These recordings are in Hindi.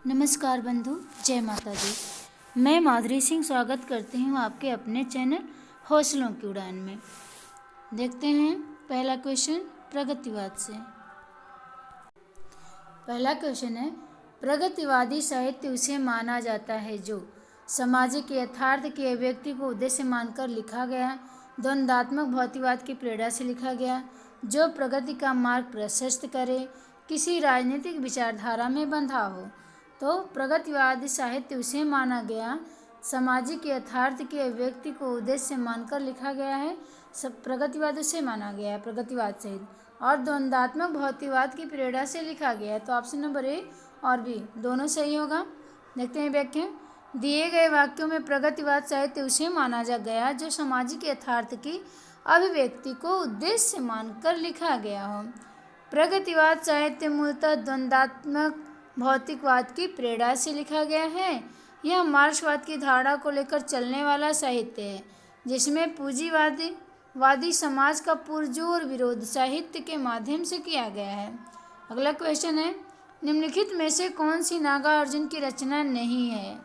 नमस्कार बंधु, जय माता दी। मैं माधुरी सिंह स्वागत करती हूँ आपके अपने चैनल हौसलों की उड़ान में। देखते हैं पहला क्वेश्चन प्रगतिवाद से। पहला क्वेश्चन है, प्रगतिवादी साहित्य उसे माना जाता है जो सामाजिक यथार्थ के अभिव्यक्ति को उद्देश्य मानकर लिखा गया, द्वंद्वात्मक भौतिकवाद की प्रेरणा से लिखा गया, जो प्रगति का मार्ग प्रशस्त करे, किसी राजनीतिक विचारधारा में बंधा हो। तो प्रगतिवादी साहित्य उसे माना गया सामाजिक यथार्थ के अभिव्यक्ति को उद्देश्य मानकर लिखा गया है, सब प्रगतिवाद उसे माना गया है प्रगतिवाद सहित, और द्वंद्वात्मक भौतिकवाद की प्रेरणा से लिखा गया है। तो ऑप्शन नंबर ए और बी दोनों सही होगा। देखते हैं व्याख्या। दिए गए वाक्यों में प्रगतिवाद साहित्य उसे माना जा गया जो सामाजिक यथार्थ की अभिव्यक्ति को उद्देश्य मानकर लिखा गया हो। प्रगतिवाद साहित्य मूलतः द्वंद्वात्मक भौतिकवाद की प्रेरणा से लिखा गया है। यह मार्क्सवाद की धारणा को लेकर चलने वाला साहित्य है, जिसमें पूंजीवादी समाज का पुरजोर विरोध साहित्य के माध्यम से किया गया है। अगला क्वेश्चन है, निम्नलिखित में से कौन सी नागार्जुन की रचना नहीं है?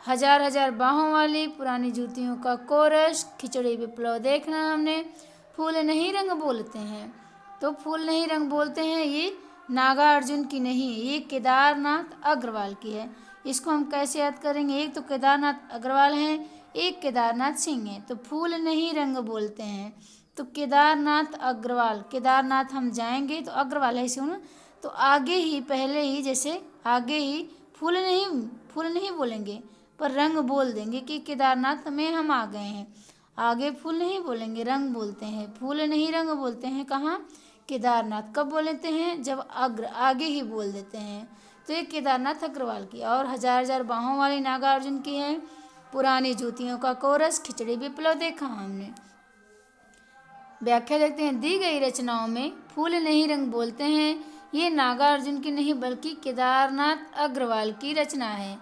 हजार हजार बाहों वाली, पुरानी जूतियों का कोरस, खिचड़ी विप्लव देखना हमने, फूल नहीं रंग बोलते हैं। तो फूल नहीं रंग बोलते हैं ये नागार्जुन की नहीं, ये केदारनाथ अग्रवाल की है। इसको हम कैसे याद करेंगे? एक तो केदारनाथ अग्रवाल हैं, एक केदारनाथ सिंह है। तो फूल नहीं रंग बोलते हैं तो केदारनाथ अग्रवाल, केदारनाथ हम जाएंगे तो अग्रवाल है सुनो, तो आगे ही पहले ही जैसे आगे ही फूल नहीं बोलेंगे पर रंग बोल देंगे कि केदारनाथ में हम आ गए हैं। आगे फूल नहीं बोलेंगे, रंग बोलते हैं। फूल नहीं रंग बोलते हैं कहाँ? केदारनाथ। कब बोलते हैं? जब आगे ही बोल देते हैं। तो ये केदारनाथ अग्रवाल की। और हजार हजार बाहों वाली नागार्जुन की है। पुरानी जूतियों का कोरस, खिचड़ी विप्लव देखा हमने। व्याख्या देखते हैं। दी गई रचनाओं में फूल नहीं रंग बोलते हैं ये नागार्जुन की नहीं बल्कि केदारनाथ अग्रवाल की रचना है।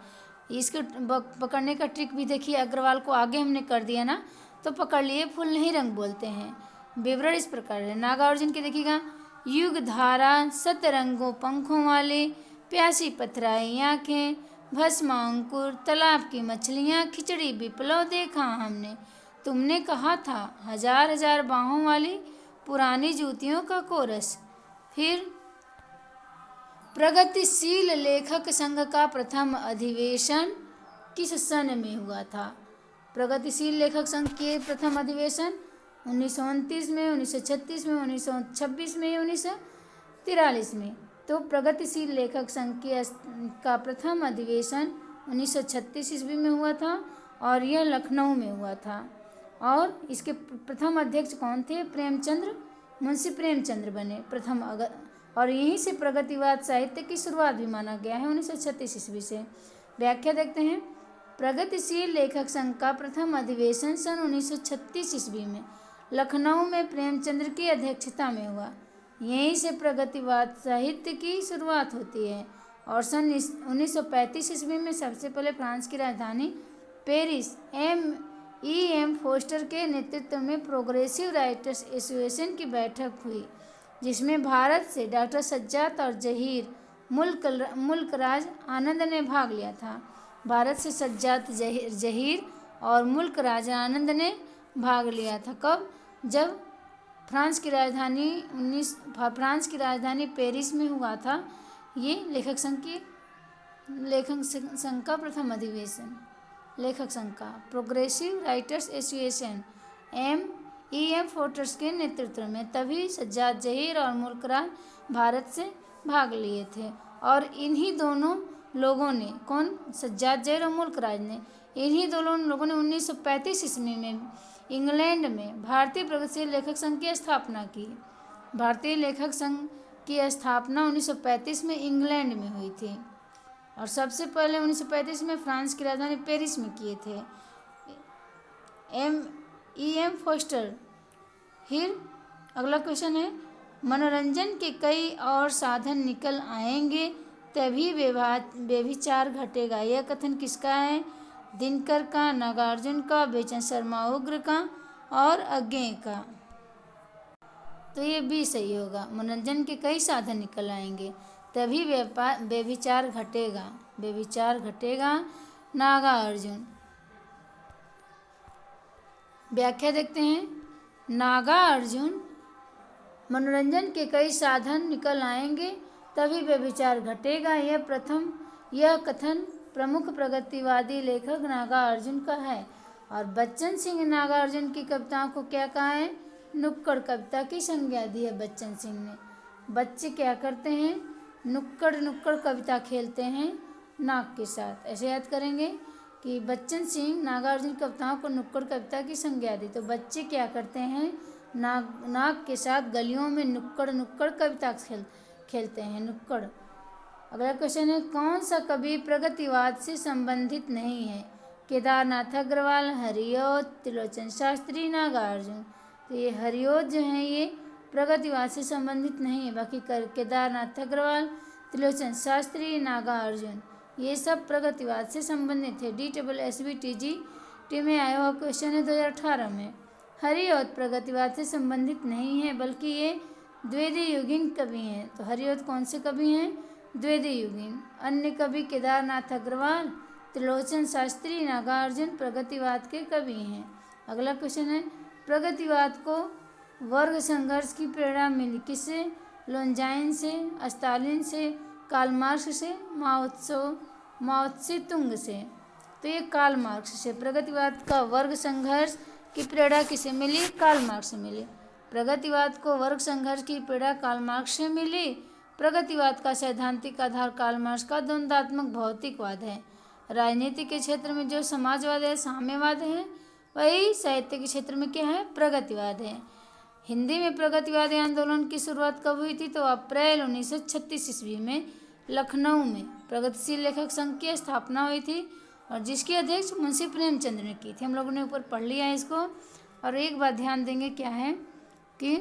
इसको पकड़ने का ट्रिक भी देखिए, अग्रवाल को आगे हमने कर दिया ना तो पकड़ लिए, फूल नहीं रंग बोलते हैं। विवरण इस प्रकार है। नागार्जुन के देखिएगा, युग धारा, सतरंगों पंखों वाले, प्यासी पथराई आँखें, भस्मांकुर, तालाब की मछलियाँ, खिचड़ी विप्लव देखा हमने, तुमने कहा था, हजार हजार बाहों वाली, पुरानी जूतियों का कोरस। फिर प्रगतिशील लेखक संघ का प्रथम अधिवेशन किस सन में हुआ था? प्रगतिशील लेखक संघ के प्रथम अधिवेशन 1929 में, 1936 में, 1926 में, 1943 में। तो प्रगतिशील लेखक संघ का प्रथम अधिवेशन 1936 ईस्वी में हुआ था और यह लखनऊ में हुआ था। और इसके प्रथम अध्यक्ष कौन थे? प्रेमचंद्र, मुंशी प्रेमचंद्र बने प्रथम। और यहीं से प्रगतिवाद साहित्य की शुरुआत भी माना गया है 1936 ईस्वी से। व्याख्या देखते हैं। प्रगतिशील लेखक संघ का प्रथम अधिवेशन सन 1936 ईस्वी में लखनऊ में प्रेमचंद्र की अध्यक्षता में हुआ। यहीं से प्रगतिवाद साहित्य की शुरुआत होती है। और सन 1935 ईस्वी में सबसे पहले फ्रांस की राजधानी पेरिस एम फोस्टर के नेतृत्व में प्रोग्रेसिव राइटर्स एसोसिएशन की बैठक हुई, जिसमें भारत से डॉक्टर सज्जाद और जहीर मुल्कराज आनंद ने भाग लिया था। भारत से सज्जाद जहीर और मुल्कराज आनंद ने भाग लिया था। कब? जब फ्रांस की राजधानी पेरिस में हुआ था ये लेखक संघ का प्रथम अधिवेशन। लेखक संघ का प्रोग्रेसिव राइटर्स एसोसिएशन एम फोर्टर्स के नेतृत्व में, तभी सज्जाद जहीर और मुल्कराज भारत से भाग लिए थे। और इन्हीं दोनों लोगों ने, कौन? सज्जाद जहीर और मुल्कराज ने, इन्हीं दोनों लोगों ने 1935 ईस्वी में इंग्लैंड में भारतीय प्रगतिशील लेखक संघ की स्थापना की। भारतीय लेखक संघ की स्थापना 1935 में इंग्लैंड में हुई थी और सबसे पहले 1935 में फ्रांस की राजधानी पेरिस में किए थे एम फोस्टर। फिर अगला क्वेश्चन है, मनोरंजन के कई और साधन निकल आएंगे तभी व्यभिचार घटेगा, यह कथन किसका है? दिनकर का, नागार्जुन का, बेचन शर्मा उग्र का और अज्ञेय का। तो ये भी सही होगा। मनोरंजन के कई साधन निकल आएंगे तभी व्यभिचार घटेगा। व्यभिचार घटेगा। नागार्जुन। व्याख्या देखते हैं। नागार्जुन, मनोरंजन के कई साधन निकल आएंगे तभी व्यभिचार घटेगा। यह कथन प्रमुख प्रगतिवादी लेखक नागार्जुन का है। और बच्चन सिंह ने नागार्जुन की कविताओं को क्या कहा है? नुक्कड़ कविता की संज्ञा दी है बच्चन सिंह ने। बच्चे क्या करते हैं? नुक्कड़ नुक्कड़ कविता खेलते हैं नाक के साथ। ऐसे याद करेंगे कि बच्चन सिंह नागार्जुन कविताओं को नुक्कड़ कविता की संज्ञा दी। तो बच्चे क्या करते हैं? नाक के साथ गलियों में नुक्कड़ नुक्कड़ कविता खेलते हैं। नुक्कड़। अगला क्वेश्चन है, कौन सा कवि प्रगतिवाद से संबंधित नहीं है? केदारनाथ अग्रवाल, हरिऔध, त्रिलोचन शास्त्री, नागार्जुन। तो ये हरिऔध जो है ये प्रगतिवाद से संबंधित नहीं है, बाकी केदारनाथ अग्रवाल, त्रिलोचन शास्त्री, नागार्जुन ये सब प्रगतिवाद से संबंधित है। DSSBTG में आया हुआ क्वेश्चन है 2018 में। हरिऔध प्रगतिवाद से संबंधित नहीं है, बल्कि ये द्वितीयुगीन कवि हैं। तो हरिऔध कौन से कवि हैं? द्वितीयुगीन। अन्य कवि केदारनाथ अग्रवाल, त्रिलोचन शास्त्री, नागार्जुन प्रगतिवाद के कवि हैं। अगला क्वेश्चन है, प्रगतिवाद को वर्ग संघर्ष की प्रेरणा मिली किससे? लोनजाइन से, स्टालिन से, कार्ल मार्क्स से, माओ त्से तुंग से। तो ये कार्ल मार्क्स से। प्रगतिवाद का वर्ग संघर्ष की प्रेरणा किसे मिली? कार्ल मार्क्स से मिली। प्रगतिवाद को वर्ग संघर्ष की प्रेरणा कार्ल मार्क्स से मिली। प्रगतिवाद का सैद्धांतिक आधार कार्ल मार्क्स का द्वंद्वात्मक भौतिकवाद है। राजनीति के क्षेत्र में जो समाजवाद है, साम्यवाद है, वही साहित्य के क्षेत्र में क्या है? प्रगतिवाद है। हिंदी में प्रगतिवादी आंदोलन की शुरुआत कब हुई थी? तो अप्रैल 1936 ईस्वी में लखनऊ में प्रगतिशील लेखक संघ की स्थापना हुई थी और जिसकी अध्यक्ष मुंशी प्रेमचंद ने की थी। हम लोगों ने ऊपर पढ़ लिया है इसको। और एक बात ध्यान देंगे क्या है कि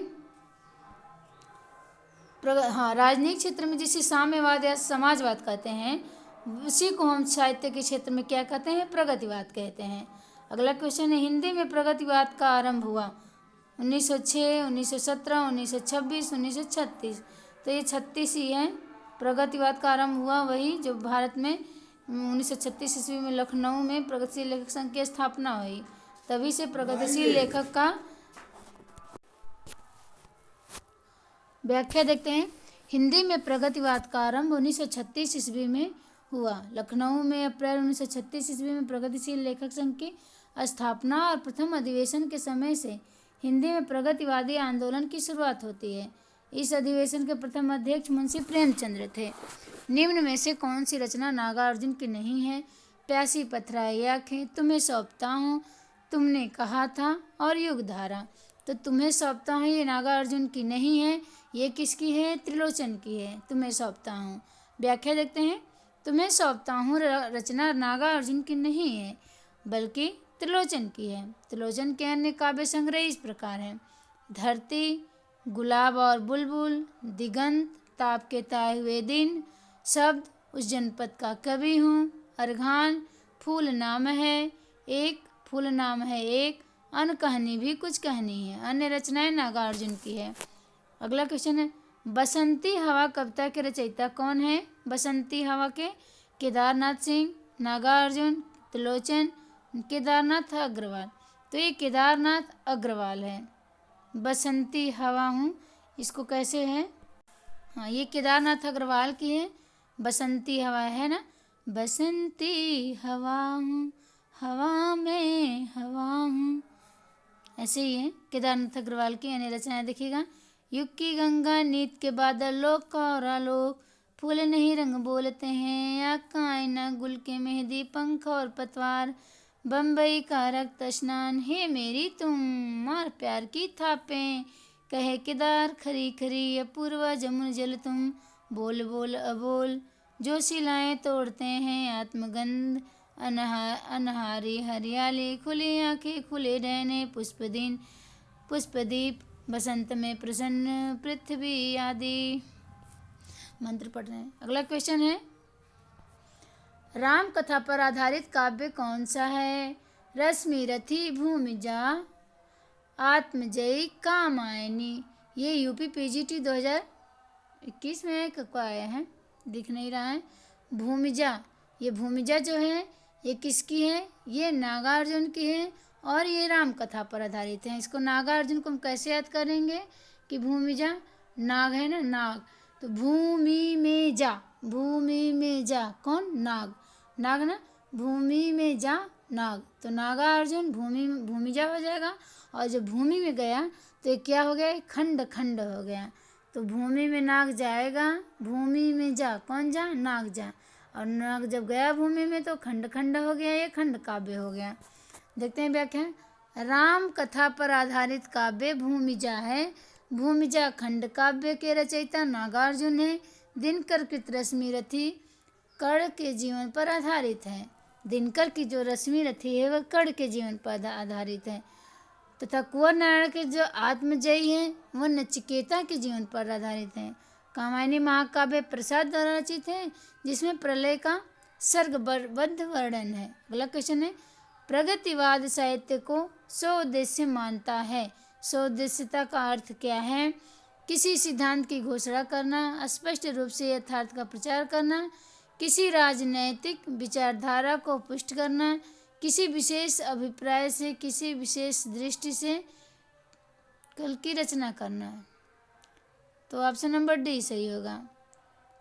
राजनीतिक क्षेत्र में जिसे साम्यवाद या समाजवाद कहते हैं, उसी को हम साहित्य के क्षेत्र में क्या कहते हैं? प्रगतिवाद कहते हैं। अगला क्वेश्चन है, हिंदी में प्रगतिवाद का आरंभ हुआ 1906, 1917, 1926, 1936। तो ये 36 ही है। प्रगतिवाद का आरंभ हुआ वही जो भारत में 1936 ईस्वी में लखनऊ में प्रगतिशील लेखक संघ की स्थापना हुई, तभी से प्रगतिशील लेखक का। व्याख्या देखते हैं। हिंदी में प्रगतिवाद का आरंभ 1936 ईस्वी में हुआ। लखनऊ में अप्रैल 1936 ईस्वी में प्रगतिशील लेखक संघ की स्थापना और प्रथम अधिवेशन के समय से हिंदी में प्रगतिवादी आंदोलन की शुरुआत होती है। इस अधिवेशन के प्रथम अध्यक्ष मुंशी प्रेमचंद्र थे। निम्न में से कौन सी रचना नागार्जुन की नहीं है? प्यासी पथराई आँखें, तुम्हें सौंपता हूँ, तुमने कहा था और युगधारा। तो तुम्हें सौंपता हूँ ये नागार्जुन की नहीं है, ये किसकी है? त्रिलोचन की है। तुम्हें सौंपता हूँ। व्याख्या देखते हैं। तुम्हें सौंपता हूँ रचना नागार्जुन की नहीं है, बल्कि त्रिलोचन की है। त्रिलोचन के अन्य काव्य संग्रह इस प्रकार हैं: धरती, गुलाब और बुलबुल, दिगंत, ताप के ताए हुए दिन, शब्द, उस जनपद का कवि हूँ, अर्घान, फूल नाम है एक, फूल नाम है एक, अन कहानी भी कुछ कहानी है। अन्य रचनाएं नागार्जुन की है। अगला क्वेश्चन है, बसंती हवा कविता के रचयिता कौन है? बसंती हवा के केदारनाथ सिंह, नागार्जुन, त्रिलोचन, केदारनाथ अग्रवाल। तो ये केदारनाथ अग्रवाल है। बसंती हवा हूँ, इसको कैसे है? हाँ, ये केदारनाथ अग्रवाल की है। बसंती हवा है ना, बसंती हवा हूँ, हवा में हवा हूँ, ऐसे ही है केदारनाथ अग्रवाल की। अन्य रचनाएं देखिएगा। युग की गंगा, नीत के बादल, लोक का और आलोक, फूल नहीं रंग बोलते हैं, आँख का आईना, गुल के मेहंदी, पंख और पतवार, बम्बई का रक्त स्नान, हे मेरी तुम, मार प्यार की थापें, कहे केदार खरी खरी, अपूर्वा जमुन जल तुम, बोल बोल अबोल, जो शिलाएं तोड़ते हैं आत्मगंध, अनहारी हरियाली, खुली आंखें खुले रहने, पुष्पदीन पुष्पदीप, बसंत में प्रसन्न पृथ्वी आदि मंत्र पढ़ रहे हैं। अगला क्वेश्चन है, राम कथा पर आधारित काव्य कौन सा है? रश्मि रथी भूमिजा, आत्मजयी कामायनी। ये यूपी PGT 2021 में कब आया है? दिख नहीं रहा है। भूमिजा, ये भूमिजा जो है ये किसकी है? ये नागार्जुन की है और ये राम कथा पर आधारित है। इसको नागार्जुन को हम कैसे याद करेंगे कि भूमिजा नाग है ना, नाग, तो भूमि में जा, भूमि में जा, कौन? नाग, नाग ना, भूमि में जा नाग, तो नागार्जुन भूमिजा हो जाएगा। और जब भूमि में गया तो ये क्या हो गया? खंड खंड हो गया। तो भूमि में नाग जाएगा, भूमि में जा, कौन जा? नाग जा, और नाग जब गया भूमि में तो खंड खंड हो गया, ये खंड काव्य हो गया। देखते हैं व्याख्या। राम कथा पर आधारित काव्य भूमिजा है। भूमिजा खंड काव्य के रचयिता नागार्जुन है। दिनकर कृत रश्मि रथी कर्ण के जीवन पर आधारित है। दिनकर की जो रश्मि रथी है वह कर्ण के जीवन पर आधारित है, तथा कुंवर नारायण के जो आत्मजयी हैं वह नचिकेता के जीवन पर आधारित हैं। कामायनी महाकाव्य प्रसाद द्वारा रचित है, जिसमें प्रलय का सर्गबद्ध वर्णन है। अगला क्वेश्चन है, प्रगतिवाद साहित्य को स्वउद्देश्य मानता है। स्वउद्देश्यता का अर्थ क्या है? किसी सिद्धांत की घोषणा करना, स्पष्ट रूप से यथार्थ का प्रचार करना, किसी राजनैतिक विचारधारा को पुष्ट करना, किसी विशेष अभिप्राय से, किसी विशेष दृष्टि से कल की रचना करना। तो ऑप्शन नंबर डी सही होगा।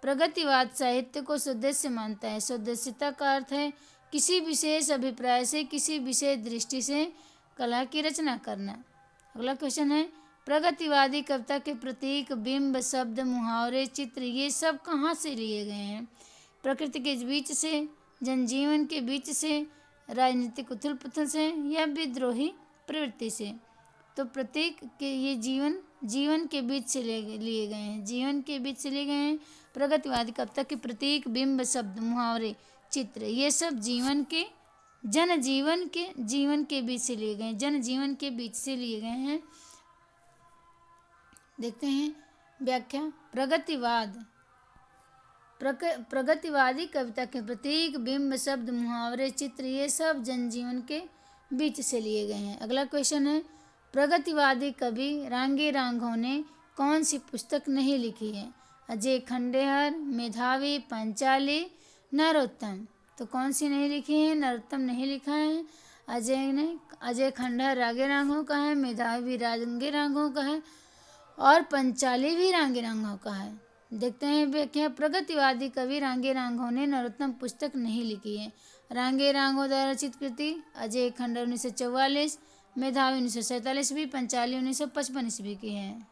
प्रगतिवाद साहित्य को स्वउद्देश्य मानता है। स्वउद्देश्यता का अर्थ है किसी विशेष अभिप्राय से, किसी विशेष दृष्टि से कला की रचना करना। अगला क्वेश्चन है, प्रगतिवादी कविता के प्रतीक, बिंब, शब्द, मुहावरे, चित्र ये सब कहाँ से लिए गए हैं? प्रकृति के बीच से, जनजीवन के बीच से, राजनीतिक उथल पुथल से, या विद्रोही प्रवृत्ति से? तो प्रतीक के ये जीवन के बीच से लिए गए हैं, जीवन के बीच से लिए गए हैं। प्रगतिवादी कविता के प्रतीक, बिंब, शब्द, मुहावरे, चित्र ये सब जीवन के बीच से लिए गए हैं, जनजीवन के बीच से लिए गए हैं। देखते हैं व्याख्या। प्रगतिवादी कविता के प्रतीक, बिंब, शब्द, मुहावरे, चित्र ये सब जनजीवन के बीच से लिए गए हैं। अगला क्वेश्चन है, प्रगतिवादी कवि रांगे रांघव ने कौन सी पुस्तक नहीं लिखी है? अजय खंडेहर, मेधावी, पांचाली, नरोत्तम। तो कौन सी नहीं लिखी है? नरोत्तम नहीं लिखा है। अजय खंडेहर रांगे रांघव का है, मेधावी रांगे रांघव का है, और पंचाली भी रांगे रांघव का है। देखते हैं व्याख्या। प्रगतिवादी कवि रांगे रांघव ने नरोत्तम पुस्तक नहीं लिखी है। रांगे रांघव द्वारा रचित कृति अजय खंडेहर 1944, मेधावी 1947 ईस्वी, पंचाली 1955 ईस्वी की है।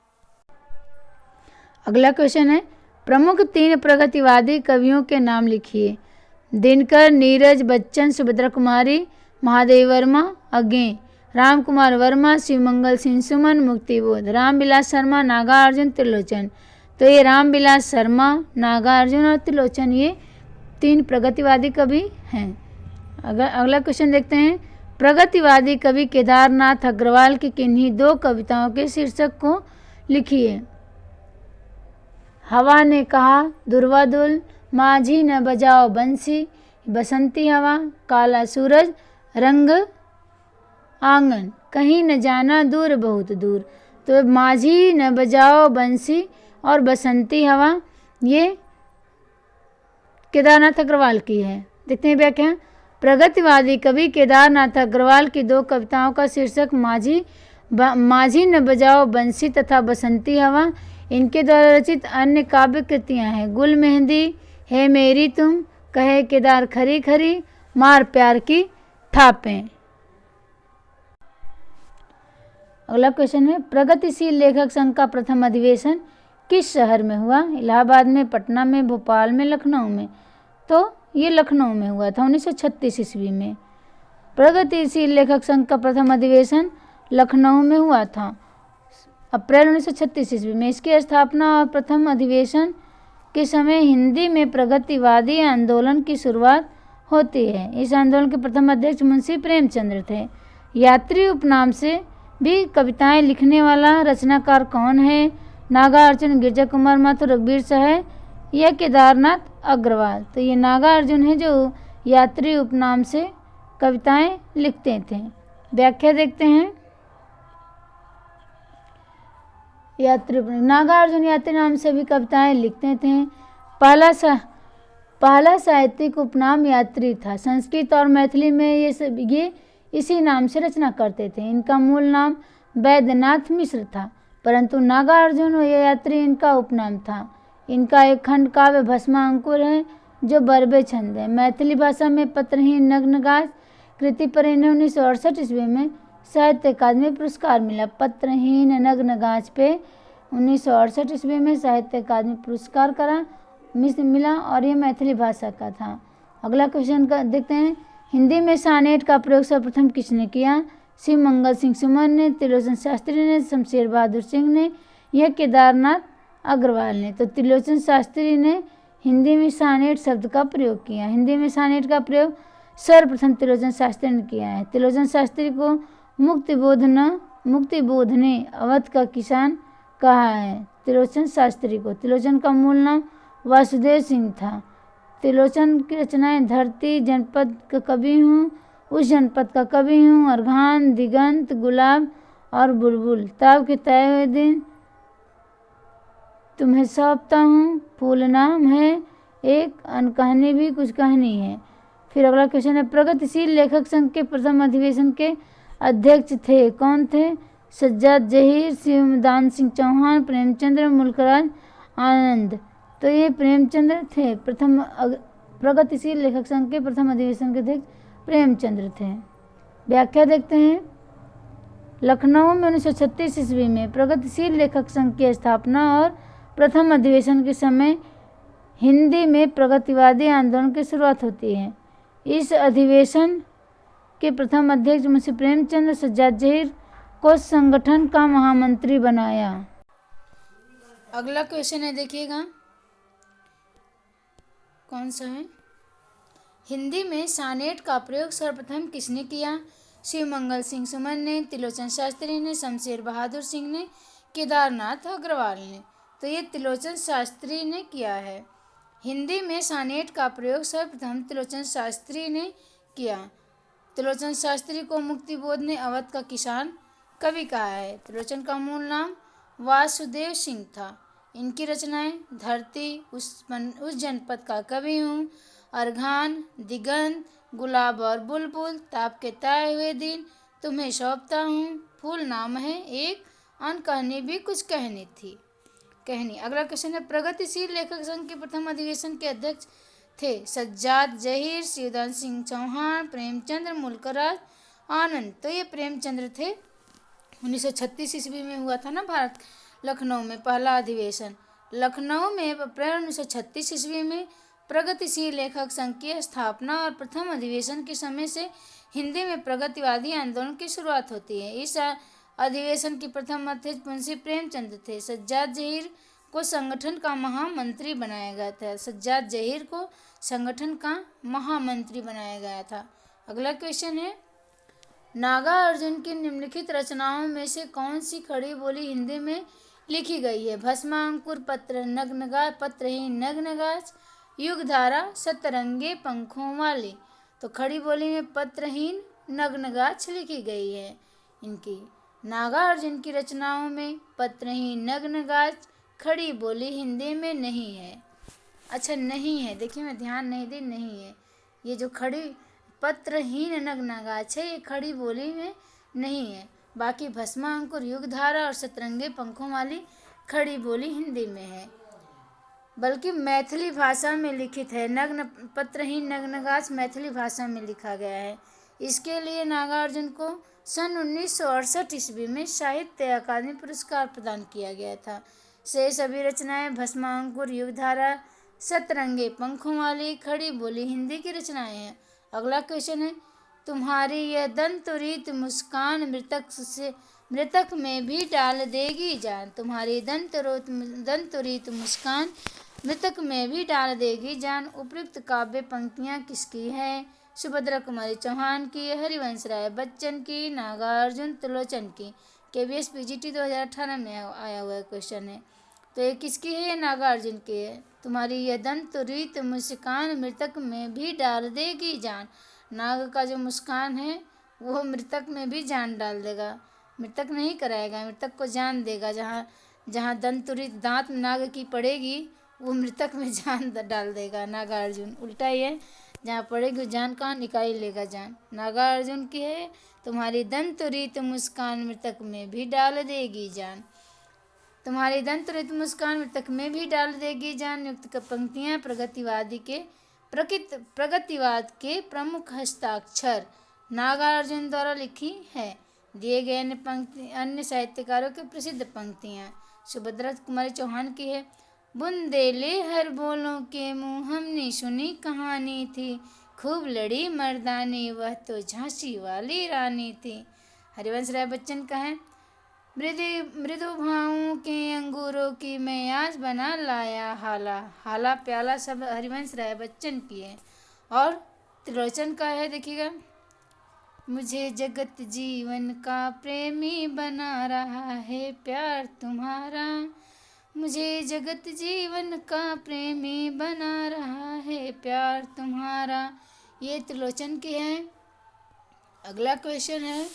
अगला क्वेश्चन है, प्रमुख 3 प्रगतिवादी कवियों के नाम लिखिए। दिनकर, नीरज बच्चन, सुभद्रा कुमारी, महादेव वर्मा, अज्ञे, राम कुमार वर्मा, शिवमंगल सिंह सुमन, मुक्तिबोध, रामविलास शर्मा, नागार्जुन, त्रिलोचन। तो ये रामविलास शर्मा, नागार्जुन और त्रिलोचन ये 3 प्रगतिवादी कवि हैं। अगला क्वेश्चन देखते हैं, प्रगतिवादी कवि केदारनाथ अग्रवाल की किन्हीं 2 कविताओं के शीर्षक को लिखिए। हवा ने कहा दुर्वादुल, माझी न बजाओ बंसी, बसंती हवा, काला सूरज, रंग आंगन, कहीं न जाना दूर बहुत दूर। तो माझी न बजाओ बंसी और बसंती हवा ये केदारनाथ अग्रवाल की है। देखते हैं व्याख्या। प्रगतिवादी कवि केदारनाथ अग्रवाल की 2 कविताओं का शीर्षक माझी न बजाओ बंसी तथा बसंती हवा इनके द्वारा रचित अन्य काव्य कृतियाँ हैं। गुल मेहंदी, है मेरी तुम, कहे केदार खरी खरी, मार प्यार की थापें। अगला क्वेश्चन है, प्रगतिशील लेखक संघ का प्रथम अधिवेशन किस शहर में हुआ? इलाहाबाद में, पटना में, भोपाल में, लखनऊ में। तो ये लखनऊ में हुआ था 1936 ईस्वी में। प्रगतिशील लेखक संघ का प्रथम अधिवेशन लखनऊ में हुआ था अप्रैल 1936 ईस्वी में। इसकी स्थापना और प्रथम अधिवेशन के समय हिंदी में प्रगतिवादी आंदोलन की शुरुआत होती है। इस आंदोलन के प्रथम अध्यक्ष मुंशी प्रेमचंद्र थे। यात्री उपनाम से भी कविताएं लिखने वाला रचनाकार कौन है? नागार्जुन, गिरजा कुमार माथुर, रघुवीर सहाय या केदारनाथ अग्रवाल। तो ये नागार्जुन है जो यात्री उपनाम से कविताएं लिखते थे। व्याख्या देखते हैं। नागार्जुन यात्री नाम से भी कविताएं लिखते थे। पहला साहित्यिक उपनाम यात्री था। संस्कृत और मैथिली में ये इसी नाम से रचना करते थे। इनका मूल नाम वैद्यनाथ मिश्र था, परंतु नागार्जुन और यात्री इनका उपनाम था। इनका एक खंड काव्य भस्मांकुर है जो बरबे छंद है। मैथिली भाषा में पत्रहीन नग्नगाछ कृति पर इन्हें 1968 ईस्वी में साहित्य अकादमी पुरस्कार मिला। पत्रहीन नग्नगाछ पे 1968 ईस्वी में साहित्य अकादमी पुरस्कार मिला और ये मैथिली भाषा का था। अगला क्वेश्चन का देखते हैं। हिंदी में सानेट का प्रयोग सर्वप्रथम किसने किया? शिव मंगल सिंह सुमन ने, त्रिलोचन शास्त्री ने, शमशेर बहादुर सिंह ने या केदारनाथ अग्रवाल ने। तो त्रिलोचन शास्त्री ने हिंदी में सानेट शब्द का प्रयोग किया। हिंदी में सानेट का प्रयोग सर्वप्रथम त्रिलोचन शास्त्री ने किया है। त्रिलोचन शास्त्री को मुक्तिबोध ने अवध का किसान कहा है। त्रिलोचन शास्त्री को। त्रिलोचन का मूल नाम वासुदेव सिंह था। त्रिलोचन की रचनाएं धरती जनपद का कवि हूँ, उस जनपद का कवि हूँ, अर्घान, दिगंत, गुलाब और बुलबुल, ताव के तय हुए दिन, तुम्हें सौंपता हूँ, फूल नाम है एक, अनकहानी भी कुछ कहानी है। फिर अगला क्वेश्चन है। प्रगतिशील लेखक संघ के प्रथम अधिवेशन के अध्यक्ष थे कौन थे? सज्जाद जहीर, शिवदान सिंह चौहान, प्रेमचंद्र, मुल्कराज आनंद। तो ये प्रेमचंद्र थे। प्रगतिशील लेखक संघ के प्रथम अधिवेशन के अध्यक्ष प्रेमचंद्र थे। व्याख्या देखते हैं। लखनऊ में 1936 ईस्वी में प्रगतिशील लेखक संघ की स्थापना और प्रथम अधिवेशन के समय हिंदी में प्रगतिवादी आंदोलन की शुरुआत होती है। इस अधिवेशन के प्रथम अध्यक्ष मुंशी प्रेमचंद सज्जाद जहीर को संगठन का महामंत्री बनाया। अगला क्वेश्चन है, देखिएगा कौन सा है। हिंदी में सानेट का प्रयोग सर्वप्रथम किसने किया? शिव मंगल सिंह सुमन ने, त्रिलोचन शास्त्री ने, शमशेर बहादुर सिंह ने, केदारनाथ अग्रवाल ने। तो ये त्रिलोचन शास्त्री ने किया है। हिंदी में सानेट का प्रयोग सर्वप्रथम त्रिलोचन शास्त्री ने किया। त्रिलोचन शास्त्री को मुक्तिबोध ने अवध का किसान कवि कहा है। त्रिलोचन का मूल नाम वासुदेव सिंह था। इनकी रचनाएं धरती, उस जनपद का कवि हूँ, अर्घान, दिगंत, गुलाब और बुलबुल, ताप के तय हुए दिन, तुम्हें सौंपता हूँ, फूल नाम है एक, अनकहानी भी कुछ कहनी थी कहनी। अगला क्वेश्चन है। प्रगतिशील लेखक संघ के प्रथम अधिवेशन के अध्यक्ष थे सज्जाद जहीर, शिवदान सिंह चौहान, प्रेमचंद्र, मुल्कराज आनंद। तो ये प्रेमचंद्र थे। 1936 ईस्वी में हुआ था ना भारत लखनऊ में पहला अधिवेशन। लखनऊ में अप्रैल 1936 ईस्वी में प्रगतिशील लेखक संघ की स्थापना और प्रथम अधिवेशन के समय से हिंदी में प्रगतिवादी आंदोलन की शुरुआत होती है। इस अधिवेशन के प्रथम अध्यक्ष मुंशी प्रेमचंद थे। सज्जाद जहीर को संगठन का महामंत्री बनाया गया था। सज्जाद जहीर को संगठन का महामंत्री बनाया गया था। अगला क्वेश्चन है। नागार्जुन की निम्नलिखित रचनाओं में से कौन सी खड़ी बोली हिंदी में लिखी गई है? भस्मांकुर, पत्र नग्नगाछ, पत्रहीन नग्नगाछ, युगधारा, सतरंगे पंखों वाली। तो खड़ी बोली में पत्रहीन नग्नगाछ लिखी गई है। इनकी नागार्जुन की रचनाओं में पत्रहीन नग्नगाछ खड़ी बोली हिंदी में नहीं है। अच्छा, नहीं है, देखिए मैं ध्यान नहीं दी, नहीं है। ये जो खड़ी पत्रहीन नग्नगाछ है ये खड़ी बोली में नहीं है। बाकी भस्मांकुर, युगधारा और सतरंगे पंखों वाली खड़ी बोली हिंदी में है, बल्कि मैथिली भाषा में लिखित है। पत्रहीन नग्नगाछ मैथिली भाषा में लिखा गया है। इसके लिए नागार्जुन को सन 1968 ईस्वी में साहित्य अकादमी पुरस्कार प्रदान किया गया था। से सभी रचनाएं भस्मांकुर, युगधारा, सतरंगे पंखों वाली खड़ी बोली हिंदी की रचनाएं हैं। अगला क्वेश्चन है। तुम्हारी यह दंतुरित मुस्कान मृतक में भी डाल देगी जान। तुम्हारी दंतुरित मुस्कान मृतक में भी डाल देगी जान। उपयुक्त काव्य पंक्तियाँ किसकी है? सुभद्रा कुमारी चौहान की, हरिवंश राय बच्चन की, नागार्जुन, त्रिलोचन की। KBS PGT 2018 में आया हुआ क्वेश्चन है। तो ये किसकी है? ये नागार्जुन की है। तुम्हारी यह दंतुरित मुस्कान मृतक में भी डाल देगी जान। नाग का जो मुस्कान है वो मृतक में भी जान डाल देगा, मृतक नहीं कराएगा, मृतक को जान देगा। जहाँ दंतुरित दांत नाग की पड़ेगी वो मृतक में जान डाल देगा। नागार्जुन उल्टा ही है, जहाँ पड़ेगी जान कहाँ निकाल लेगा जान। नागार्जुन की है, तुम्हारी दंतुरित मुस्कान मृतक में भी डाल देगी जान। तुम्हारी दंतुरित मुस्कान मृतक में भी डाल देगी जान। युक्त पंक्तियाँ प्रगतिवाद के प्रमुख हस्ताक्षर नागार्जुन द्वारा लिखी है। दिए गए अन्य साहित्यकारों की प्रसिद्ध पंक्तियाँ सुभद्रा कुमारी चौहान की है। बुंदेले हर बोलों के मुँह हमने सुनी कहानी थी, खूब लड़ी मर्दानी वह तो झांसी वाली रानी थी। हरिवंश राय बच्चन का है। मृदु भावों के अंगूरों की मैं आज बना लाया हाला। हाला प्याला सब हरिवंश राय बच्चन की है। और त्रिलोचन का है, देखिएगा। मुझे जगत जीवन का प्रेमी बना रहा है प्यार तुम्हारा, मुझे जगत जीवन का प्रेमी बना रहा है प्यार तुम्हारा। ये त्रिलोचन की है। अगला क्वेश्चन है,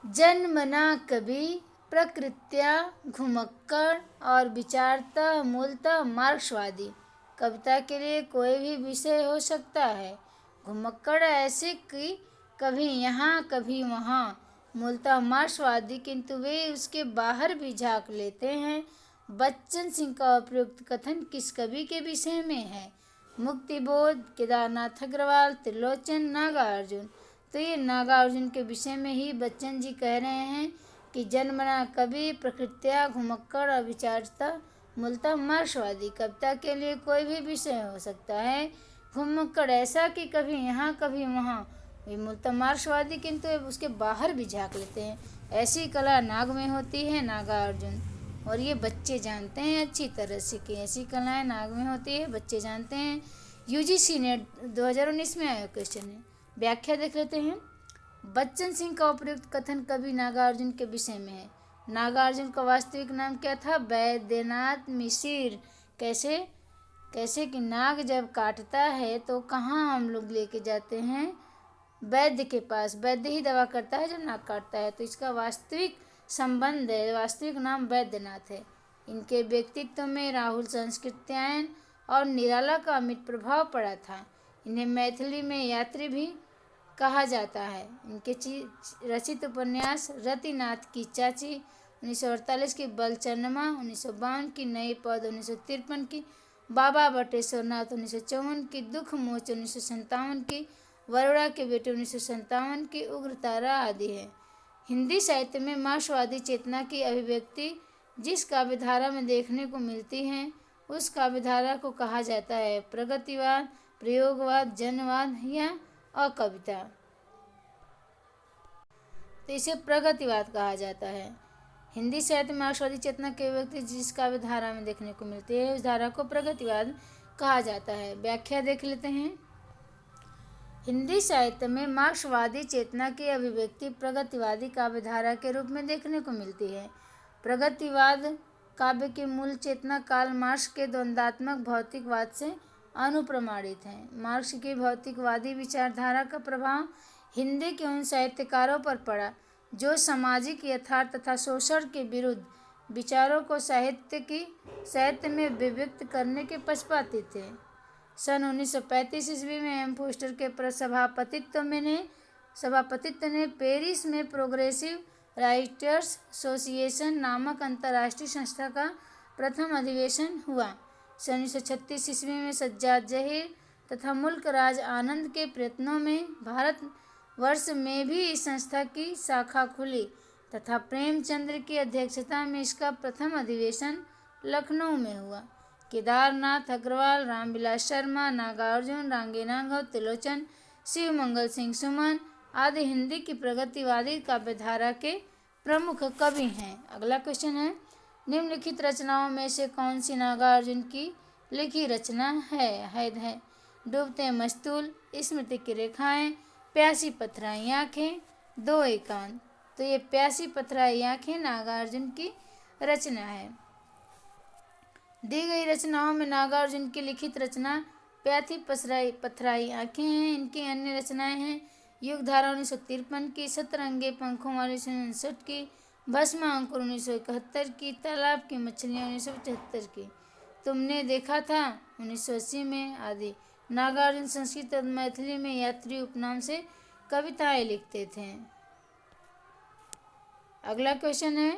जन्मना कवि प्रकृत्या घुमक्कड़ और विचारतः मूलतः मार्क्सवादी। कविता के लिए कोई भी विषय हो सकता है। घुमक्कड़ ऐसे कि कभी यहाँ कभी वहाँ, मूलतः मार्क्सवादी किंतु वे उसके बाहर भी झांक लेते हैं। बच्चन सिंह का उपयुक्त कथन किस कवि के विषय में है? मुक्तिबोध, केदारनाथ अग्रवाल, त्रिलोचन, नागार्जुन। तो ये नागार्जुन के विषय में ही बच्चन जी कह रहे हैं कि जन्मना कवि प्रकृत्या घुमक्कड़ और विचारतः मूलतः मार्क्सवादी। कविता के लिए कोई भी विषय हो सकता है। घुमक्कड़ ऐसा कि कभी यहाँ कभी वहाँ, वे मूलतः मार्क्सवादी किंतु उसके बाहर भी झांक लेते हैं। ऐसी कला नाग में होती है, नागार्जुन। और ये बच्चे जानते हैं अच्छी तरह से कि ऐसी कलाएँ नाग में होती है, बच्चे जानते हैं। यूजीसी नेट 2019 में आया क्वेश्चन है। व्याख्या देख लेते हैं। बच्चन सिंह का उपयुक्त कथन कवि नागार्जुन के विषय में है। नागार्जुन का वास्तविक नाम क्या था? वैद्यनाथ मिसिर। कैसे कैसे कि नाग जब काटता है तो कहाँ हम लोग लेके जाते हैं? वैद्य के पास। वैद्य ही दवा करता है जब नाग काटता है। तो इसका वास्तविक संबंध है, वास्तविक नाम वैद्यनाथ है। इनके व्यक्तित्व में राहुल संस्कृत्यायन और निराला का अमिट प्रभाव पड़ा था। इन्हें मैथिली में यात्री भी कहा जाता है। इनके रचित उपन्यास रतिनाथ की चाची 1948 की बलचनमा, 1952 की नई पद, 1953 की बाबा बटेश्वरनाथ, 1954 की दुख मोच, 1957 की वरुणा के बेटे, 1957 की उग्रतारा आदि है। हिंदी साहित्य में मार्क्सवादी चेतना की अभिव्यक्ति जिस काव्यधारा में देखने को मिलती है उस काव्यधारा को कहा जाता है प्रगतिवाद, प्रयोगवाद, जनवाद या अकविता। तो इसे प्रगतिवाद कहा जाता है। हिंदी साहित्य में मार्क्सवादी चेतना के व्यक्ति जिस काव्यधारा में देखने को मिलती है उस धारा को प्रगतिवाद कहा जाता है। व्याख्या देख लेते हैं। हिंदी साहित्य में मार्क्सवादी चेतना की अभिव्यक्ति प्रगतिवादी काव्यधारा के रूप में देखने को मिलती है। प्रगतिवाद काव्य की मूल चेतना कार्ल मार्क्स के द्वंद्वात्मक भौतिकवाद से अनुप्रमाणित है। मार्क्स की भौतिकवादी विचारधारा का प्रभाव हिंदी के उन साहित्यकारों पर पड़ा जो सामाजिक यथार्थ तथा शोषण के विरुद्ध विचारों को साहित्य में विव्यक्त करने के पक्षपाती थे। सन 1935 ईस्वी में एम फोस्टर के सभापतित्व ने पेरिस में प्रोग्रेसिव राइटर्स एसोसिएशन नामक अंतर्राष्ट्रीय संस्था का प्रथम अधिवेशन हुआ। सन 1936 ईस्वी में सज्जाद जहीर तथा मुल्क राज आनंद के प्रयत्नों में भारतवर्ष में भी इस संस्था की शाखा खुली तथा प्रेमचंद्र की अध्यक्षता में इसका प्रथम अधिवेशन लखनऊ में हुआ। केदारनाथ अग्रवाल, रामविलास शर्मा, नागार्जुन, रांगीनांगव, त्रिलोचन, शिवमंगल सिंह सुमन आदि हिंदी की प्रगतिवादी काव्यधारा के प्रमुख कवि हैं। अगला क्वेश्चन है, निम्नलिखित रचनाओं में से कौन सी नागार्जुन की लिखी रचना है? डूबते मस्तूल, स्मृति की रेखाएं, प्यासी पथराई आँखें, दो एकांत। तो ये प्यासी पथराई आँखें नागार्जुन की रचना है। दी गई रचनाओं में नागार्जुन की लिखित रचना प्यासी पथराई आँखें हैं। इनकी अन्य रचनाएं हैं युगधारा 1953 की, सतरंगे पंखों वाली 1959 की, भस्म अंकुर 1971 की, तालाब की मछलियाँ 1975 की। तुमने देखा था 1980 में आदि। नागार्जुन संस्कृत और मैथिली में यात्री उपनाम से कविताएं लिखते थे। अगला क्वेश्चन है,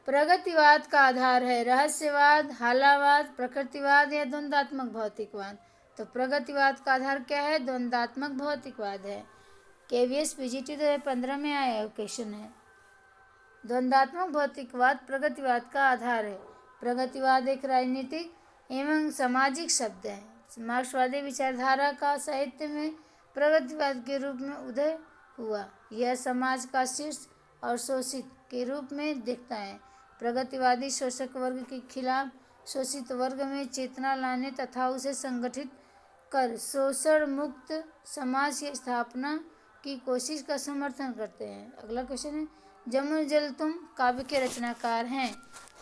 प्रगतिवाद का आधार है रहस्यवाद, हालावाद, प्रकृतिवाद या द्वंद्वात्मक भौतिकवाद। तो प्रगतिवाद का आधार क्या है? द्वंद्वात्मक भौतिकवाद है। KVS PGT 2015 में आया क्वेश्चन है। द्वंद्वात्मक भौतिकवाद प्रगतिवाद का आधार है। प्रगतिवाद एक राजनीतिक एवं सामाजिक शब्द है। मार्क्सवादी विचारधारा का साहित्य में प्रगतिवाद के रूप में उदय हुआ। यह समाज का शीर्ष और शोषित के रूप में दिखता है। प्रगतिवादी शोषक वर्ग के खिलाफ शोषित वर्ग में चेतना लाने तथा उसे संगठित कर शोषण मुक्त समाज की स्थापना की कोशिश का समर्थन करते हैं। अगला क्वेश्चन है, जमुन जल तुम काव्य के रचनाकार हैं।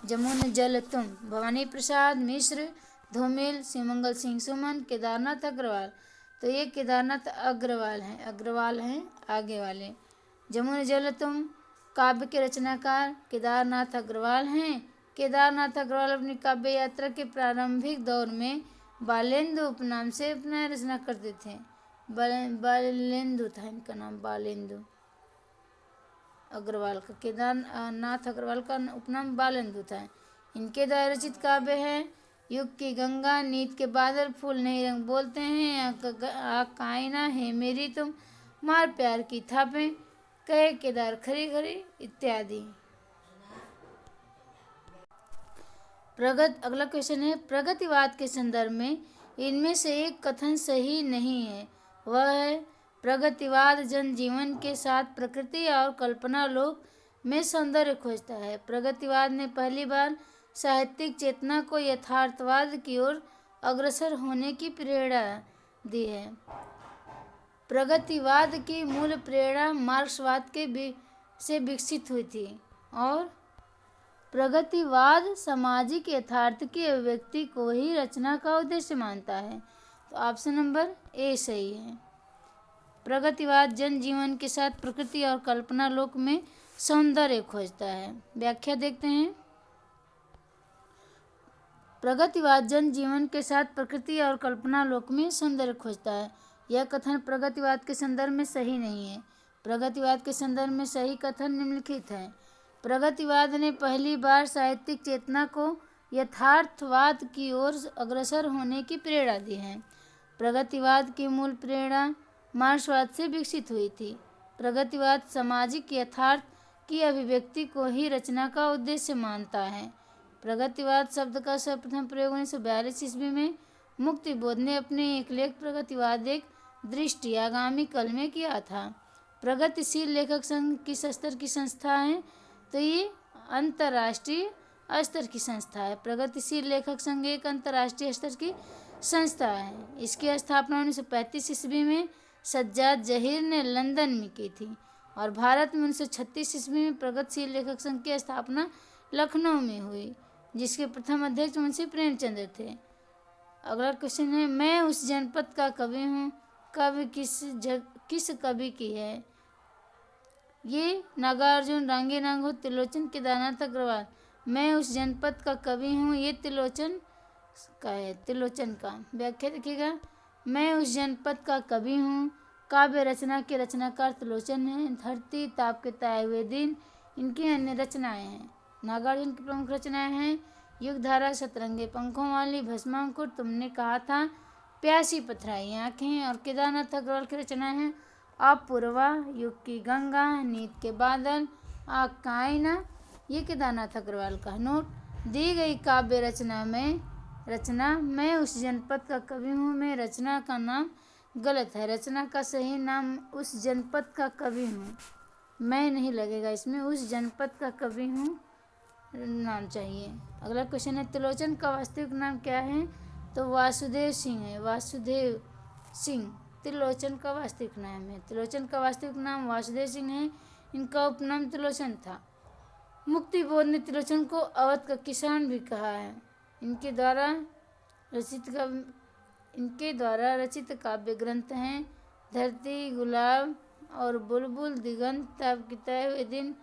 जमुन जल तुम भवानी प्रसाद मिश्र, धूमिल, शिवमंगल सिंह सुमन, केदारनाथ अग्रवाल। तो ये केदारनाथ अग्रवाल हैं आगे वाले। जमुन जल तुम काव्य के रचनाकार केदारनाथ अग्रवाल हैं। केदारनाथ अग्रवाल अपनी काव्य यात्रा के प्रारंभिक दौर में बालेंदु उपनाम से अपना रचना करते थे। बालेंदु था इनका नाम, बालेंदु अग्रवाल का, केदारनाथ अग्रवाल का उपनाम बालेंदु था। इनके द्वारा रचित काव्य है युग की गंगा, नीत के बादल, फूल नहीं रंग बोलते हैं, कायना है मेरी तुम, मार प्यार की थापें, कहे केदार खरी खरी इत्यादि। अगला क्वेश्चन है, प्रगतिवाद के संदर्भ में इनमें से एक कथन सही नहीं है। वह है, प्रगतिवाद जनजीवन के साथ प्रकृति और कल्पना लोक में सौंदर्य खोजता है। प्रगतिवाद ने पहली बार साहित्यिक चेतना को यथार्थवाद की ओर अग्रसर होने की प्रेरणा दी है। प्रगतिवाद की मूल प्रेरणा मार्क्सवाद से विकसित हुई थी और प्रगतिवाद सामाजिक यथार्थ की अभिव्यक्ति को ही रचना का उद्देश्य मानता है। तो ऑप्शन नंबर ए सही है। प्रगतिवाद जनजीवन के साथ प्रकृति और कल्पना लोक में सौंदर्य खोजता है। व्याख्या देखते हैं। प्रगतिवाद जनजीवन के साथ प्रकृति और कल्पना लोक में सौंदर्य खोजता है। यह कथन प्रगतिवाद के संदर्भ में सही नहीं है। प्रगतिवाद के संदर्भ में सही कथन निम्नलिखित है। प्रगतिवाद ने पहली बार साहित्यिक चेतना को यथार्थवाद की ओर अग्रसर होने की प्रेरणा दी है। प्रगतिवाद की मूल प्रेरणा मार्क्सवाद से विकसित हुई थी। प्रगतिवाद सामाजिक यथार्थ की अभिव्यक्ति को ही रचना का उद्देश्य मानता है। प्रगतिवाद शब्द का सर्वप्रथम प्रयोग 1942 ईस्वी में मुक्तिबोध ने अपने एक लेख प्रगतिवाद एक दृष्टि आगामी कल में किया था। प्रगतिशील लेखक संघ किस स्तर की संस्था है? तो ये अंतर्राष्ट्रीय स्तर की संस्था है। प्रगतिशील लेखक संघ एक अंतर्राष्ट्रीय स्तर की संस्था है। इसकी स्थापना 1935 ईस्वी में सज्जाद जहीर ने लंदन में की थी और भारत में 1936 ईस्वी में प्रगतिशील लेखक संघ की स्थापना लखनऊ में हुई, जिसके प्रथम अध्यक्ष मुंशी प्रेमचंद्र थे। अगला क्वेश्चन है, मैं उस जनपद का कवि हूँ। कवि किस कवि की है? ये नागार्जुन, रांगे नांगो, त्रिलोचन, केदारनाथ अग्रवाल। मैं उस जनपद का कवि हूँ, ये त्रिलोचन का है, त्रिलोचन का। व्याख्या देखिएगा। मैं उस जनपद का कवि हूँ काव्य रचना के रचनाकार त्रिलोचन हैं। धरती, ताप के ताए हुए दिन इनकी अन्य रचनाएं हैं। नागार्जुन की प्रमुख रचनाएं हैं युगधारा, सतरंगे पंखों वाली, भस्मांकुर, तुमने कहा था, प्यासी पथराई आँखें। और केदारनाथ अग्रवाल की रचनाएं हैं अपूर्वा, युग की गंगा, नीत के बादल, आग का आईना। ये केदारनाथ अग्रवाल का नोट। दी गई काव्य रचना मैं उस जनपद का कवि हूँ में रचना का नाम गलत है। रचना का सही नाम उस जनपद का कवि हूँ, मैं नहीं लगेगा इसमें, उस जनपद का कवि हूँ नाम चाहिए। अगला क्वेश्चन है, त्रिलोचन का वास्तविक नाम क्या है? तो वासुदेव सिंह है। वासुदेव सिंह त्रिलोचन का वास्तविक नाम है। त्रिलोचन का वास्तविक नाम वासुदेव सिंह है। इनका उपनाम त्रिलोचन था। मुक्तिबोध ने त्रिलोचन को अवध का किसान भी कहा है। इनके द्वारा रचित काव्य ग्रंथ हैं धरती, गुलाब और बुलबुल, दिगंत, ताप के ताए हुए दिन,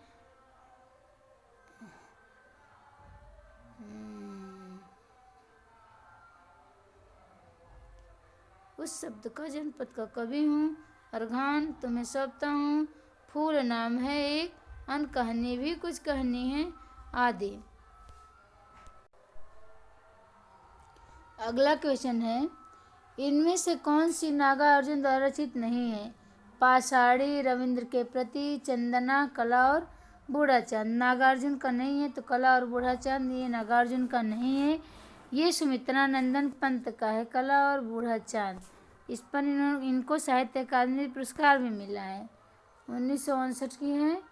उस शब्द का जनपद का कवि हूँ। अर्घान तुम्हें सौंपता हूँ, फूल नाम है एक, अन कहानी भी कुछ कहनी है आदि। अगला क्वेश्चन है, इनमें से कौन सी नागार्जुन द्वारा रचित नहीं है? पाषाणी, रविंद्र के प्रति, चंदना, कला और बूढ़ा चांद। नागार्जुन का नहीं है, तो कला और बूढ़ा चांद ये नागार्जुन का नहीं है, ये सुमित्रा नंदन पंत का है, कला और बूढ़ा चांद। इस पर इनको साहित्य अकादमी पुरस्कार भी मिला है, 1959 की है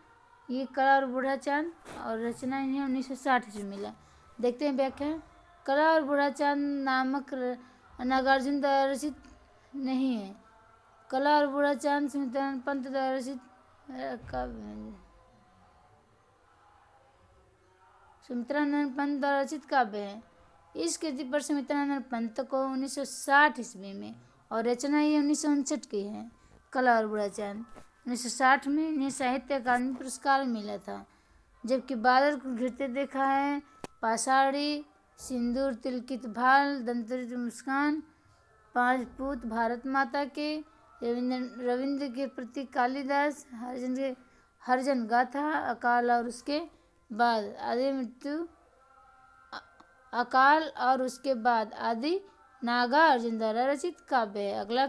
ये कला और बूढ़ा चांद, और रचना इन्हें 1960 में मिला। देखते हैं व्याख्या। कला और बूढ़ा चांद नामक नागार्जुन द्वारा रचित नहीं है। कला और बूढ़ा चांद सुमित्रानंद पंत द्वारा रचित काव्य, सुमित्रानंद पंत द्वारा रचित काव्य है। इस कृति पर सुमित्रानंद पंत को 1960 ईस्वी में, और रचना ये 1959 की है, कला और बूढ़ा चांद। 1960 में इन्हें साहित्य अकादमी पुरस्कार मिला था। जबकि बादल को घिरते देखा है, पाषाणी, सिंदूर तिलकित भाल, दंतरित मुस्कान, पांच पूत भारत माता के, रविंद्र के प्रति कालिदास, हरिजन गाथा, अकाल और उसके बाद आदि मृत्यु, अकाल और उसके बाद आदि नागार्जुन द्वारा रचित काव्य है। अगला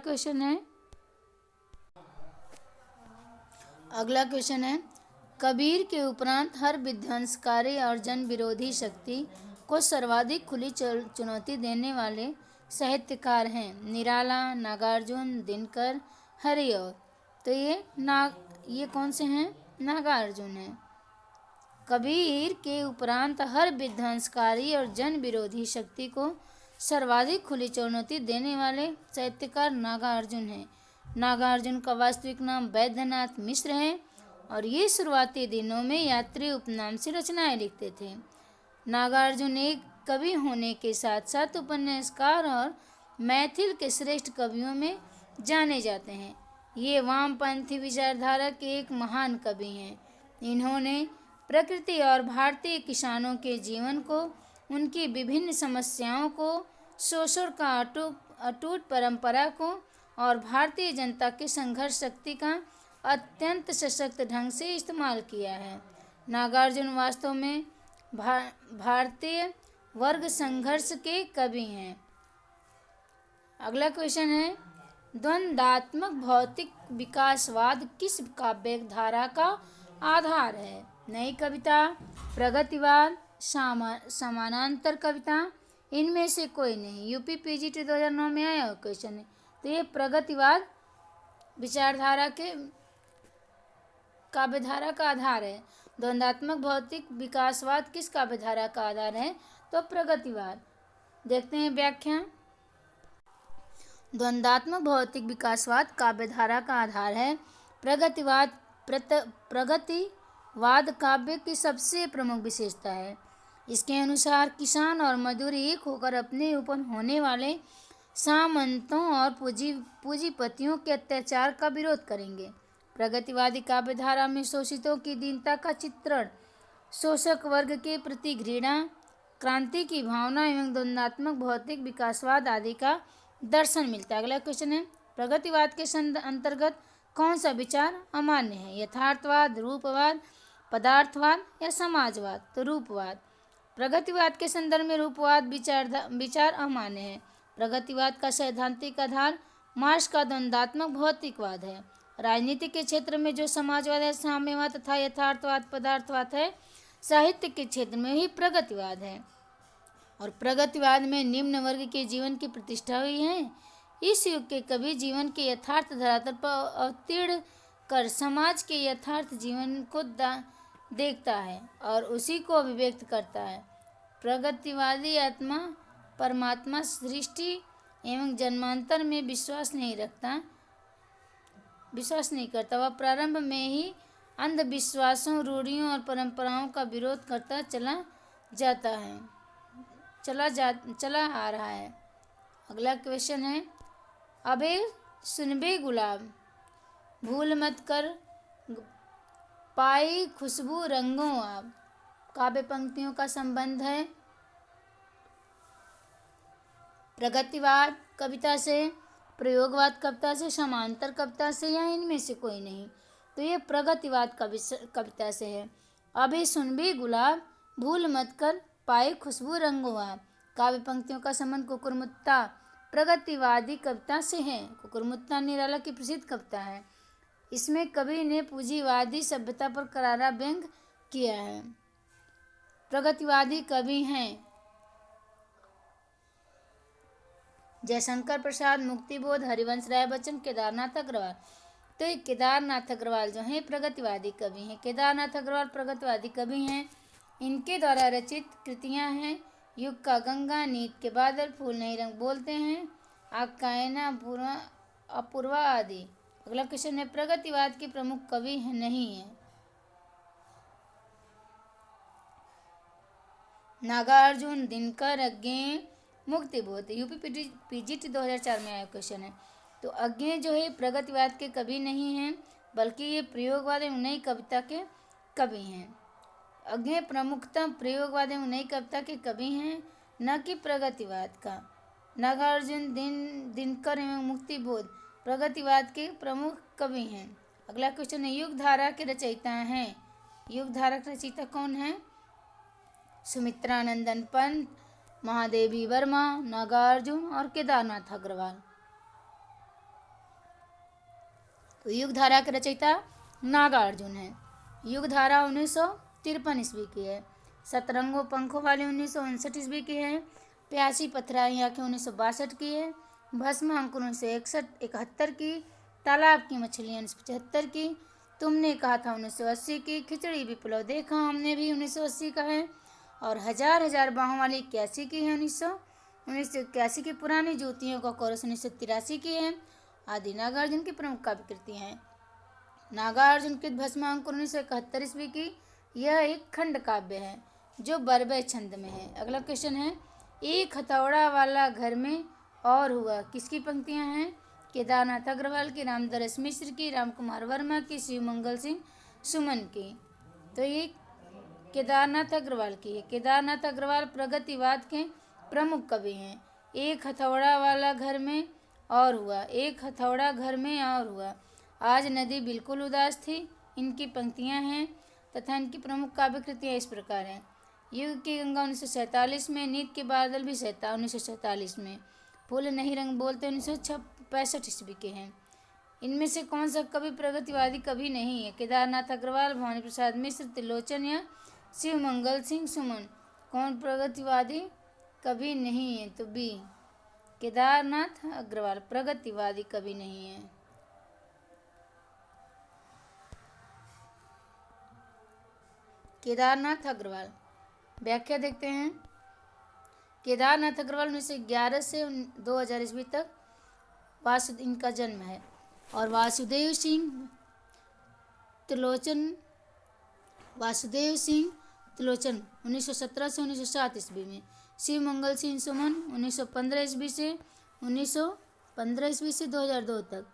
क्वेश्चन है, कबीर के उपरांत हर विध्वंसकारी और जन विरोधी शक्ति को सर्वाधिक खुली चुनौती देने वाले साहित्यकार हैं? निराला, नागार्जुन, दिनकर, हरिऔर। तो ये कौन से हैं? नागार्जुन हैं। कबीर के उपरांत हर विध्वंसकारी और जन विरोधी शक्ति को सर्वाधिक खुली चुनौती देने वाले साहित्यकार नागार्जुन हैं। नागार्जुन का वास्तविक नाम वैद्यनाथ मिश्र है, और ये शुरुआती दिनों में यात्री उपनाम से रचनाएं लिखते थे। नागार्जुन एक कवि होने के साथ साथ उपन्यासकार और मैथिल के श्रेष्ठ कवियों में जाने जाते हैं। ये वामपंथी विचारधारा के एक महान कवि हैं। इन्होंने प्रकृति और भारतीय किसानों के जीवन को, उनकी विभिन्न समस्याओं को, शोषण का अटूट परंपरा को और भारतीय जनता की संघर्ष शक्ति का अत्यंत सशक्त ढंग से इस्तेमाल किया है। नागार्जुन वास्तव में भारतीय वर्ग संघर्ष के कवि हैं। अगला क्वेश्चन है, द्वंद्वात्मक भौतिक विकासवाद किस काव्य धारा का आधार है? नई कविता, प्रगतिवाद, समानांतर कविता, इनमें से कोई नहीं। यूपी पीजीटी 2009 में आया क्वेश्चन है। तो ये प्रगतिवाद विचारधारा के काव्यधारा का आधार है। द्वंद्वात्मक भौतिक विकासवाद किस काव्यधारा का आधार है? तो प्रगतिवाद। देखते हैं व्याख्या। द्वंद्वात्मक भौतिक विकासवाद काव्यधारा का आधार है। प्रगतिवाद काव्य की सबसे प्रमुख विशेषता है। इसके अनुसार किसान और मजदूर एक होकर अपने ऊपर होने वाले सामंतों और पूंजीपतियों के अत्याचार का विरोध करेंगे। प्रगतिवादी काव्यधारा में शोषितों की दीनता का चित्रण, शोषक वर्ग के प्रति घृणा, क्रांति की भावना एवं द्वंद्वात्मक भौतिक विकासवाद आदि का दर्शन मिलता है। अगला क्वेश्चन है, प्रगतिवाद के अंतर्गत कौन सा विचार अमान्य है? यथार्थवाद, रूपवाद, पदार्थवाद या समाजवाद? तो रूपवाद। प्रगतिवाद के संदर्भ में रूपवाद विचार अमान्य है। प्रगतिवाद का सैद्धांतिक आधार मार्क्स का द्वंद्वात्मक भौतिकवाद है। राजनीति के क्षेत्र में जो समाजवाद है, साम्यवाद तथा यथार्थवाद पदार्थवाद है, साहित्य के क्षेत्र में ही प्रगतिवाद है। और प्रगतिवाद में निम्न वर्ग के जीवन की प्रतिष्ठा हुई है। इस युग के कवि जीवन के यथार्थ धरातल पर अवतीर्ण कर समाज के यथार्थ जीवन को देखता है और उसी को अभिव्यक्त करता है। प्रगतिवादी आत्मा परमात्मा, सृष्टि एवं जन्मांतर में विश्वास नहीं करता। वह प्रारंभ में ही अंधविश्वासों, रूढ़ियों और परंपराओं का विरोध करता चला आ रहा है। अगला क्वेश्चन है, अबे सुनबे गुलाब, भूल मत कर पाई खुशबू रंगों आप। काव्य पंक्तियों का संबंध है प्रगतिवाद कविता से। प्रयोगवाद कविता से, समांतर कविता से, या इनमें से कोई नहीं? तो ये प्रगतिवाद कविता से है। अभी सुन भी गुलाब भूल मत कर, पाए खुशबू रंगवा। काव्य पंक्तियों का संबंध कुकुरमुत्ता प्रगतिवादी कविता से है। कुकुरमुत्ता निराला की प्रसिद्ध कविता है। इसमें कवि ने पूंजीवादी सभ्यता पर करारा व्यंग किया है। प्रगतिवादी कवि हैं जयशंकर प्रसाद, मुक्तिबोध, हरिवंश राय बच्चन, केदारनाथ अग्रवाल। तो ये केदारनाथ अग्रवाल जो हैं प्रगतिवादी कवि हैं। केदारनाथ अग्रवाल प्रगतिवादी कवि हैं। इनके द्वारा रचित कृतियां हैं युग का गंगा, नीत के बादल, फूल नहीं रंग बोलते हैं, आकायना, अपूर्वा आदि। अगला क्वेश्चन है, प्रगतिवाद के प्रमुख कवि नहीं है। नागार्जुन, दिनकर, अज्ञे, मुक्तिबोध। यूपी पीजीटी 2004 में आया क्वेश्चन है। तो अज्ञे जो है प्रगतिवाद के कवि नहीं हैं, बल्कि ये प्रयोगवाद एवं नई कविता के कवि हैं। अज्ञे प्रमुखतः प्रयोगवाद एवं नई कविता के कवि हैं, न कि प्रगतिवाद का। नागार्जुन, दिनकर एवं मुक्तिबोध प्रगतिवाद के प्रमुख कवि हैं। अगला क्वेश्चन है, युग धारा के रचयिता हैं। युग धारा के रचयिता कौन है? सुमित्रानंदन पंत, महादेवी वर्मा, नागार्जुन और केदारनाथ अग्रवाल। तो युग धारा के रचयिता नागार्जुन है। युग धारा 1953 ईस्वी की है। सतरंगों पंखों वाली 1959 ईस्वी की है। प्यासी पथराई आंखें 1962 की है। भस्म अंकुर 1971 की। तालाब की मछलियाँ 1975 की। तुमने कहा था 1980 की। खिचड़ी विप्लव देखा हमने भी 1980 का है। और हजार हजार बाहों वाली 81 की है 1981 की। पुरानी ज्योतियों का कोरस 1983 की है। आदि नागार्जुन की प्रमुख काव्य कृतियाँ हैं। नागार्जुन के भस्म अंकुर 1971 ईस्वी की। यह एक खंड काव्य है जो बरबे छंद में है। अगला क्वेश्चन है, एक हथौड़ा वाला घर में और हुआ किसकी पंक्तियाँ हैं? केदारनाथ अग्रवाल की, रामदरस मिश्र की, रामकुमार वर्मा की, शिवमंगल सिंह सुमन की। तो ये केदारनाथ अग्रवाल की है। केदारनाथ अग्रवाल प्रगतिवाद के प्रमुख कवि हैं। एक हथौड़ा वाला घर में और हुआ, एक हथौड़ा घर में और हुआ, आज नदी बिल्कुल उदास थी, इनकी पंक्तियां हैं तथा इनकी प्रमुख काव्य कृतियाँ इस प्रकार हैं। युग की गंगा 1947 में, नीत के बादल भी 1947 में, फूल नहीं रंग बोलते 1965 ईस्वी के हैं। इनमें से कौन सा कवि प्रगतिवादी कवि नहीं है? केदारनाथ अग्रवाल, भवानी प्रसाद मिश्र, त्रिलोचन या शिवमंगल सिंह सुमन। कौन प्रगतिवादी कवि नहीं है? तो बी, केदारनाथ अग्रवाल प्रगतिवादी कवि नहीं है। केदारनाथ अग्रवाल व्याख्या देखते हैं। केदारनाथ अग्रवाल 1911 से 2000 ईस्वी तक इनका जन्म है। और वासुदेव सिंह त्रिलोचन 1917 से 1907 ईस्वी में। शिवमंगल सिंह सुमन 1915 ईस्वी से 2002 तक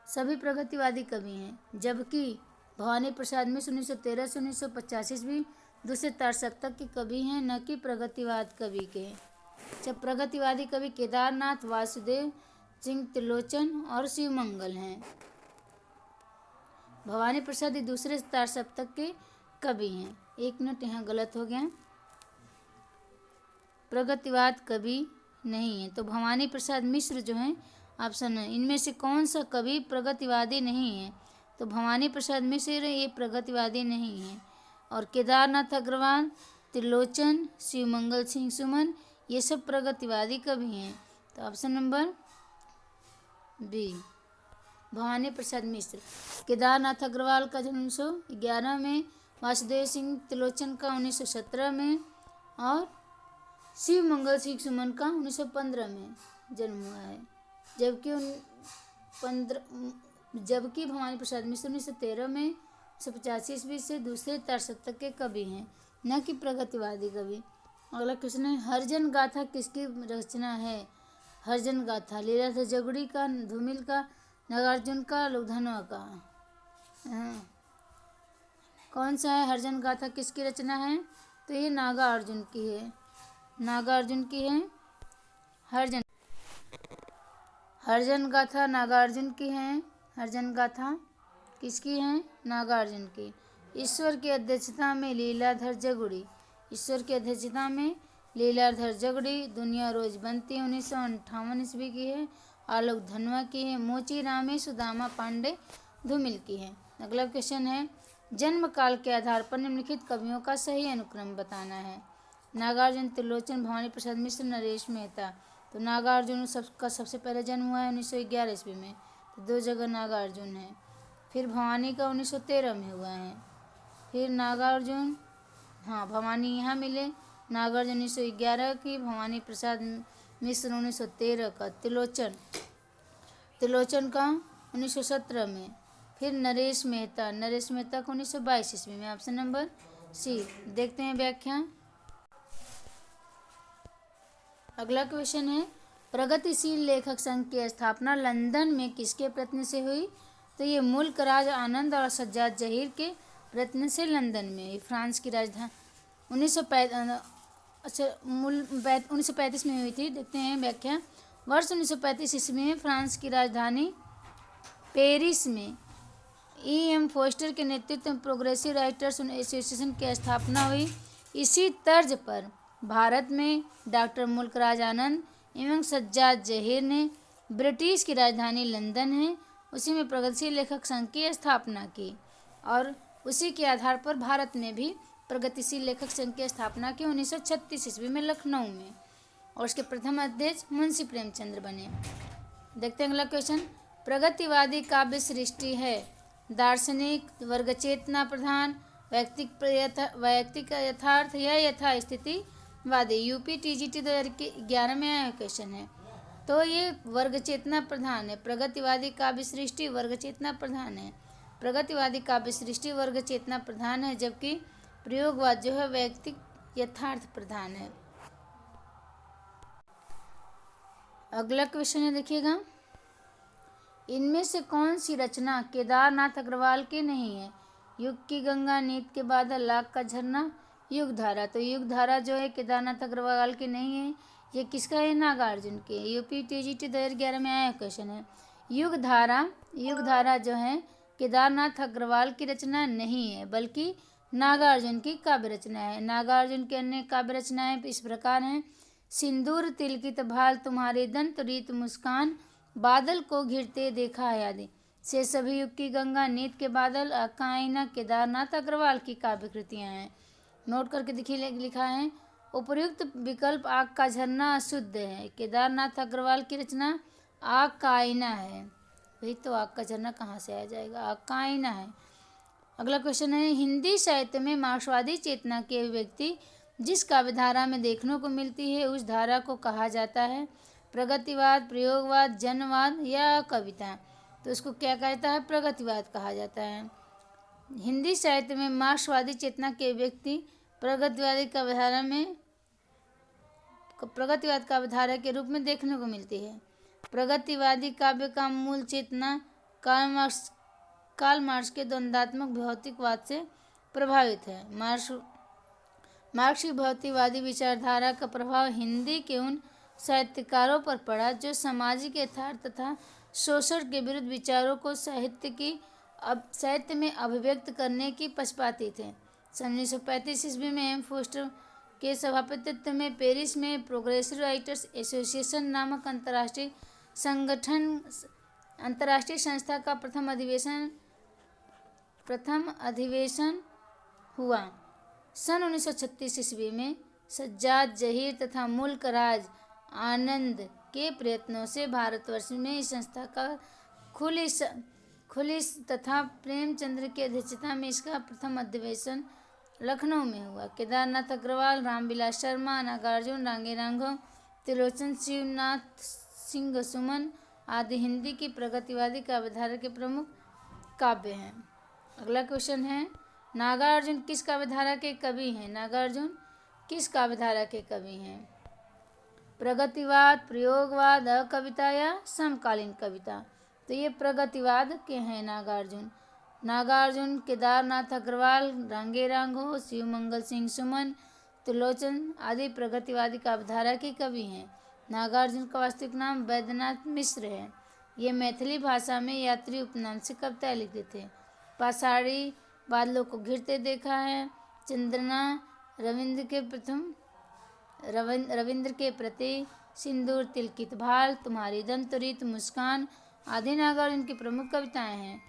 सभी प्रगतिवादी कवि हैं। जबकि भवानी प्रसाद मिश्र 1913 से 1985 ईस्वी दूसरे तार सप्तक के कवि हैं, न कि प्रगतिवाद कवि के। जब प्रगतिवादी कवि केदारनाथ, वासुदेव सिंह त्रिलोचन और शिवमंगल हैं। भवानी प्रसाद दूसरे तार सप्तक के कवि हैं। 1 मिनट यहाँ गलत हो गया, प्रगतिवाद कवि नहीं है। तो भवानी प्रसाद मिश्र जो हैं ऑप्शन है, इनमें से कौन सा कवि प्रगतिवादी नहीं है? तो भवानी प्रसाद मिश्र ये प्रगतिवादी नहीं है। और केदारनाथ अग्रवाल, त्रिलोचन, शिवमंगल सिंह सुमन ये सब प्रगतिवादी कवि हैं। तो option number B, Bhavani Prasad Mishra. Kedarnath Agarwal का जन्म 1911 में, वासुदेव सिंह त्रिलोचन का 1917 में और शिवमंगल सिंह सुमन का 1915 में जन्म हुआ है। जबकि भवानी प्रसाद मिश्र 1913 में 1985 ईस्वी से दूसरे तार सप्तक के कवि हैं, न कि प्रगतिवादी कवि। अगला क्वेश्चन है, हरिजन गाथा किसकी रचना है? हरिजन गाथा लीलाधर जगुड़ी का, धूमिल का, नागार्जुन का, लुधनवा का। कौन सा है हरिजन गाथा किसकी रचना है? तो ये नागार्जुन की है। नागार्जुन की है हरिजन गाथा नागार्जुन की है। हरिजन गाथा किसकी है? नागार्जुन की। ईश्वर की अध्यक्षता में लीलाधर जगुड़ी। ईश्वर की अध्यक्षता में लीलाधर जगुड़ी। दुनिया रोज बनती 1958 ईस्वी की है। आलोक धनवा की है। मोची रामे सुदामा पांडे धूमिल की है। अगला क्वेश्चन है, जन्म काल के आधार पर निम्नलिखित कवियों का सही अनुक्रम बताना है। नागार्जुन, त्रिलोचन, भवानी प्रसाद मिश्र, नरेश मेहता। तो नागार्जुन का सबसे पहले जन्म हुआ है 1911 ईस्वी में, तो 2 जगह नागार्जुन है। फिर भवानी का 1913 में हुआ है। फिर नागार्जुन, हाँ भवानी यहाँ मिले। नागार्जुन 1911 की, भवानी प्रसाद मिश्र 1913 का, त्रिलोचन का 1917 में। फिर नरेश मेहता को 1922 ईस्वी में। Option number C. देखते हैं व्याख्या। अगला क्वेश्चन है, प्रगतिशील लेखक संघ की स्थापना लंदन में किसके प्रयत्न से हुई? तो ये मुल्क राज आनंद और सज्जाद जहीर के प्रयत्न से लंदन में, फ्रांस की राजधानी 1935 में हुई थी। देखते हैं व्याख्या। वर्ष 1935 ईस्वी में फ्रांस की राजधानी पेरिस में E.M. फोस्टर के नेतृत्व में प्रोग्रेसिव राइटर्स एसोसिएशन की स्थापना हुई। इसी तर्ज पर भारत में डॉक्टर मुल्कराज आनंद एवं सज्जाद जहीर ने ब्रिटिश की राजधानी लंदन है उसी में प्रगतिशील लेखक संघ की स्थापना की, और उसी के आधार पर भारत में भी प्रगतिशील लेखक संघ की स्थापना की 1936 ईस्वी में लखनऊ में, और उसके प्रथम अध्यक्ष मुंशी प्रेमचंद्र बने। देखते हैं अगला क्वेश्चन। प्रगतिवादी काव्य सृष्टि है दार्शनिक, वर्ग चेतना प्रधान, वैयक्तिक यथार्थ या यथास्थितिवादी। यूपी टीजीटी 2011 में आया क्वेश्चन है। तो ये वर्ग चेतना प्रधान है। प्रगतिवादी काव्य सृष्टि वर्ग चेतना प्रधान है। प्रगतिवादी काव्य सृष्टि वर्ग चेतना प्रधान है, जबकि प्रयोगवाद जो है वैयक्तिक यथार्थ प्रधान है। अगला क्वेश्चन है, देखिएगा, इनमें से कौन सी रचना केदारनाथ अग्रवाल की नहीं है? युग की गंगा, नीत के बादल, लाख का झरना, युग धारा। तो युग धारा जो है केदारनाथ अग्रवाल की नहीं है, ये किसका है? नागार्जुन के। यूपी टीजीटी 2011 में आया क्वेश्चन है। युग धारा जो है केदारनाथ अग्रवाल की रचना नहीं है, बल्कि नागार्जुन की काव्य रचना है। नागार्जुन की अन्य काव्य रचनाएं इस प्रकार हैं: सिंदूर तिलकित भाल, तुम्हारे दंत रीत मुस्कान, बादल को घिरते देखा है आदि। से सभी युग की गंगा, नीत के बादल, आका आईना केदारनाथ अग्रवाल की काव्य कृतियाँ हैं। नोट करके देखिए, लिखा है उपर्युक्त विकल्प आग का झरना अशुद्ध है। केदारनाथ अग्रवाल की रचना आग का आईना है। वही तो, आग का झरना कहाँ से आ जाएगा? आग का आईना है। अगला क्वेश्चन है, हिंदी साहित्य में मार्क्सवादी चेतना की अभिव्यक्ति जिस काव्यधारा में देखने को मिलती है उस धारा को कहा जाता है? प्रगतिवाद, प्रयोगवाद, जनवाद या कविता। तो इसको क्या कहता है? प्रगतिवाद कहा जाता है। हिंदी साहित्य में मार्क्सवादी चेतना की अभिव्यक्ति प्रगतिवाद काव्यधारा के रूप में देखने को मिलती है। प्रगतिवादी काव्य का मूल चेतना कार्ल मार्क्स के द्वंद्वात्मक भौतिकवाद से प्रभावित है। मार्क्स की भौतिकवादी विचारधारा का प्रभाव हिंदी के उन साहित्यकारों पर पड़ा जो सामाजिक यथार्थ तथा शोषण के विरुद्ध विचारों को साहित्य में अभिव्यक्त करने की पक्षपाती थे। सन 1935 ईस्वी में एम फोस्टर के सभापतित्व में पेरिस में प्रोग्रेसिव राइटर्स एसोसिएशन नामक अंतर्राष्ट्रीय संस्था का प्रथम अधिवेशन हुआ। सन 1936 ईस्वी में सज्जाद जहीर तथा मुल्कराज आनंद के प्रयत्नों से भारतवर्ष में इस संस्था का खुली तथा प्रेमचंद्र की अध्यक्षता में इसका प्रथम अधिवेशन लखनऊ में हुआ। केदारनाथ अग्रवाल, रामविलास शर्मा, नागार्जुन, रांगे राघव, त्रिलोचन, शिवनाथ सिंह सुमन आदि हिंदी की प्रगतिवादी काव्यधारा के प्रमुख काव्य हैं। अगला क्वेश्चन है, नागार्जुन किस काव्यधारा के कवि हैं? नागार्जुन किस काव्यधारा के कवि हैं? प्रगतिवाद, प्रयोगवाद, कविता या समकालीन कविता। तो ये प्रगतिवाद के हैं नागार्जुन केदारनाथ अग्रवाल, रांगे राघव, शिवमंगल सिंह सुमन, त्रिलोचन आदि प्रगतिवादी काव्यधारा के कवि हैं। नागार्जुन का वास्तविक नाम वैद्यनाथ मिश्र है। ये मैथिली भाषा में यात्री उपनाम से कविताएं लिखते थे। पाषाणी बादलों को घिरते देखा है। चंद्रना रविंद्र के प्रति, सिंदूर तिलकित भाल, तुम्हारी दंतुरित मुस्कान आदि नागार्जुन की प्रमुख कविताएं हैं।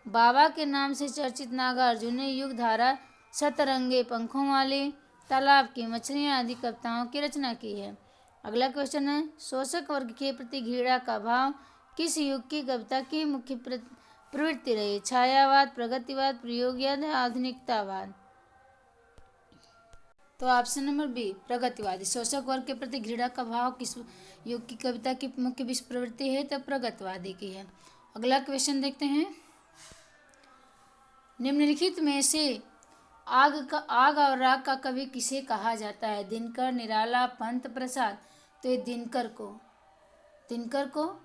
बाबा के नाम से चर्चित नागार्जुन ने युगधारा, सतरंगे पंखों वाली, तालाब की मछलियां आदि कविताओं की रचना की है। अगला क्वेश्चन है, शोषक वर्ग के प्रति घृणा का भाव किस युग की कविता की मुख्य प्रवृत्ति रही? छायावाद, प्रगतिवाद, प्रयोगवाद या आधुनिकतावाद? तो ऑप्शन नंबर बी प्रगतिवादी। शोषक वर्ग के प्रति घृणा का भाव किस युग की कविता की मुख्य विषय प्रवृत्ति है? तो प्रगतिवादी की है। अगला क्वेश्चन देखते हैं, निम्नलिखित में से आग और राग का कवि किसे कहा जाता है? दिनकर, निराला, पंत, प्रसाद? तो ये दिनकर को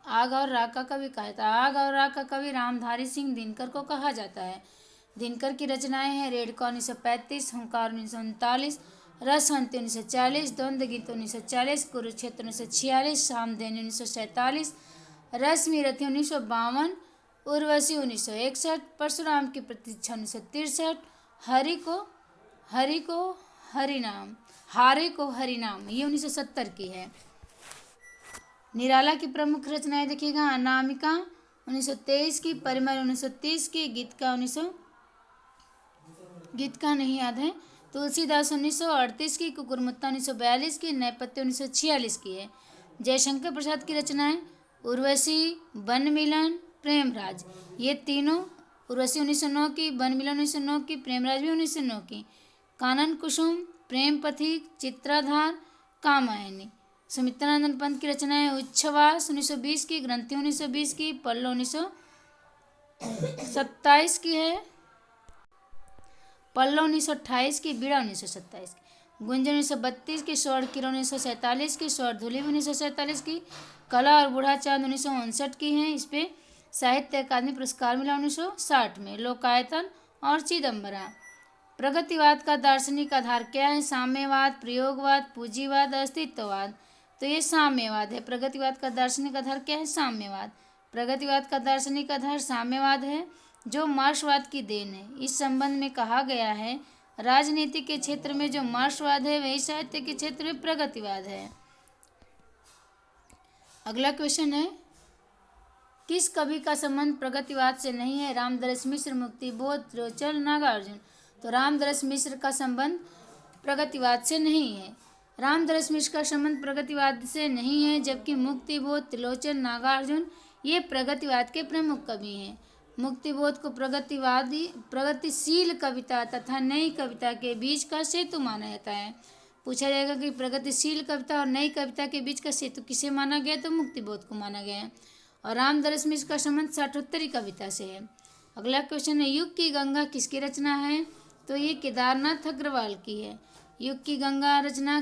आग और राग का कवि कहा जाता है। आग और राग का कवि रामधारी सिंह दिनकर को कहा जाता है। दिनकर की रचनाएं हैं रेडका 1935, हुंकार 1939, रसवंती 1940, द्वंद्व गीत 1940, कुरुक्षेत्र 1946, सामधेनु 1947, रश्मि रथी 1952, उर्वशी 1961, परशुराम की प्रतीक्षा 1963, हारे को हरिनाम ये 1970 की है। निराला की प्रमुख रचनाएं देखिएगा, अनामिका 1923 की, परिमल 1930 की, गीत का नहीं याद है, तुलसीदास 1938 की, कुकुरमुत्ता 1942 की, नैपथ्य 1946 की है। जयशंकर प्रसाद की रचनाएं उर्वशी, वन मिलन, प्रेमराज ये तीनों, उर्वशी 1909 की, वन मिलन 1909 की, प्रेमराज भी 1909 की। कानन कुसुम, प्रेम पथिक, चित्राधार, कामायनी। सुमित्रानंद पंत की रचनाएं उच्छ्वास 1920 की, ग्रंथि 1920 की, पल्लव 1927 की है, पल्लव 1928 की, बीड़ा 1927 की, गुंजन 1932 की, स्वर्ण किरण 1947 की, स्वर्ण धूलि 1947 की, कला और बूढ़ा चांद 1959 की हैं। इस पे साहित्य अकादमी पुरस्कार मिला 1960 में। लोकायतन और चिदम्बरा। प्रगतिवाद का दार्शनिक आधार क्या है? साम्यवाद, प्रयोगवाद, पूंजीवाद, अस्तित्ववाद? तो ये साम्यवाद है। प्रगतिवाद का दार्शनिक आधार क्या है? साम्यवाद। प्रगतिवाद का दार्शनिक आधार साम्यवाद है, जो मार्क्सवाद की देन है। इस संबंध में कहा गया है, राजनीति के क्षेत्र में जो मार्क्सवाद है वही साहित्य के क्षेत्र में प्रगतिवाद है। अगला क्वेश्चन है, किस कवि का संबंध प्रगतिवाद से नहीं है? रामदरस मिश्र, मुक्तिबोध, त्रिलोचन, नागार्जुन? तो रामदरस मिश्र का संबंध प्रगतिवाद से नहीं है। रामदरस मिश्र का संबंध प्रगतिवाद से नहीं है, जबकि मुक्तिबोध, त्रिलोचन, नागार्जुन ये प्रगतिवाद के प्रमुख कवि हैं। मुक्तिबोध को प्रगतिशील कविता तथा नई कविता के बीच का सेतु माना जाता है। पूछा जाएगा कि प्रगतिशील कविता और नई कविता के बीच का सेतु किसे माना गया? तो मुक्तिबोध को माना गया है। और रामदरस मिश्र का संबंध साठोत्तरी कविता से है। अगला क्वेश्चन है, युग की गंगा किसकी रचना है? तो ये केदारनाथ अग्रवाल की है। युग की गंगा रचना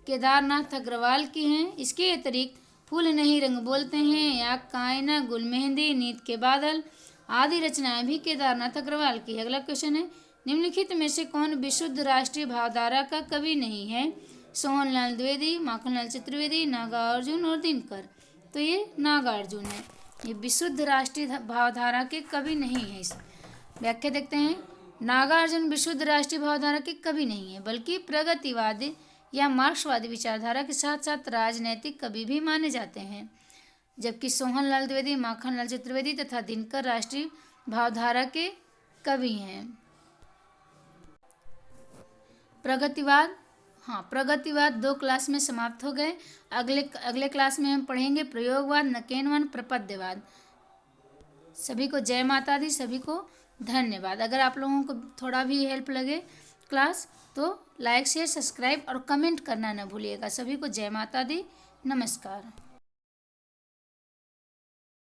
केदारनाथ अग्रवाल की है। इसके अतिरिक्त फूल नहीं रंग बोलते हैं, या कायना, गुल मेहंदी, नींद के बादल आदि रचनाएं भी केदारनाथ अग्रवाल की है। अगला क्वेश्चन है, निम्नलिखित में से कौन विशुद्ध राष्ट्रीय भावधारा का कवि नहीं है? सोहनलाल द्विवेदी, माखनलाल चतुर्वेदी, नागार्जुन और दिनकर? तो ये नागार्जुन है। ये विशुद्ध राष्ट्रीय भावधारा के कवि नहीं है। इस व्याख्या देखते हैं, नागार्जुन विशुद्ध राष्ट्रीय भावधारा के कवि नहीं है, बल्कि प्रगतिवादी या मार्क्सवादी विचारधारा के साथ साथ राजनैतिक कवि भी माने जाते हैं। जबकि सोहनलाल द्विवेदी, माखनलाल चतुर्वेदी तथा दिनकर राष्ट्रीय भावधारा के कवि हैं। प्रगतिवाद 2 क्लास में समाप्त हो गए। अगले क्लास में हम पढ़ेंगे प्रयोगवाद, नकेनवन, प्रपद्यवाद। सभी को जय माता दी, सभी को धन्यवाद। अगर आप लोगों को थोड़ा भी हेल्प लगे क्लास तो लाइक, शेयर, सब्सक्राइब और कमेंट करना न भूलिएगा। सभी को जय माता दी, नमस्कार।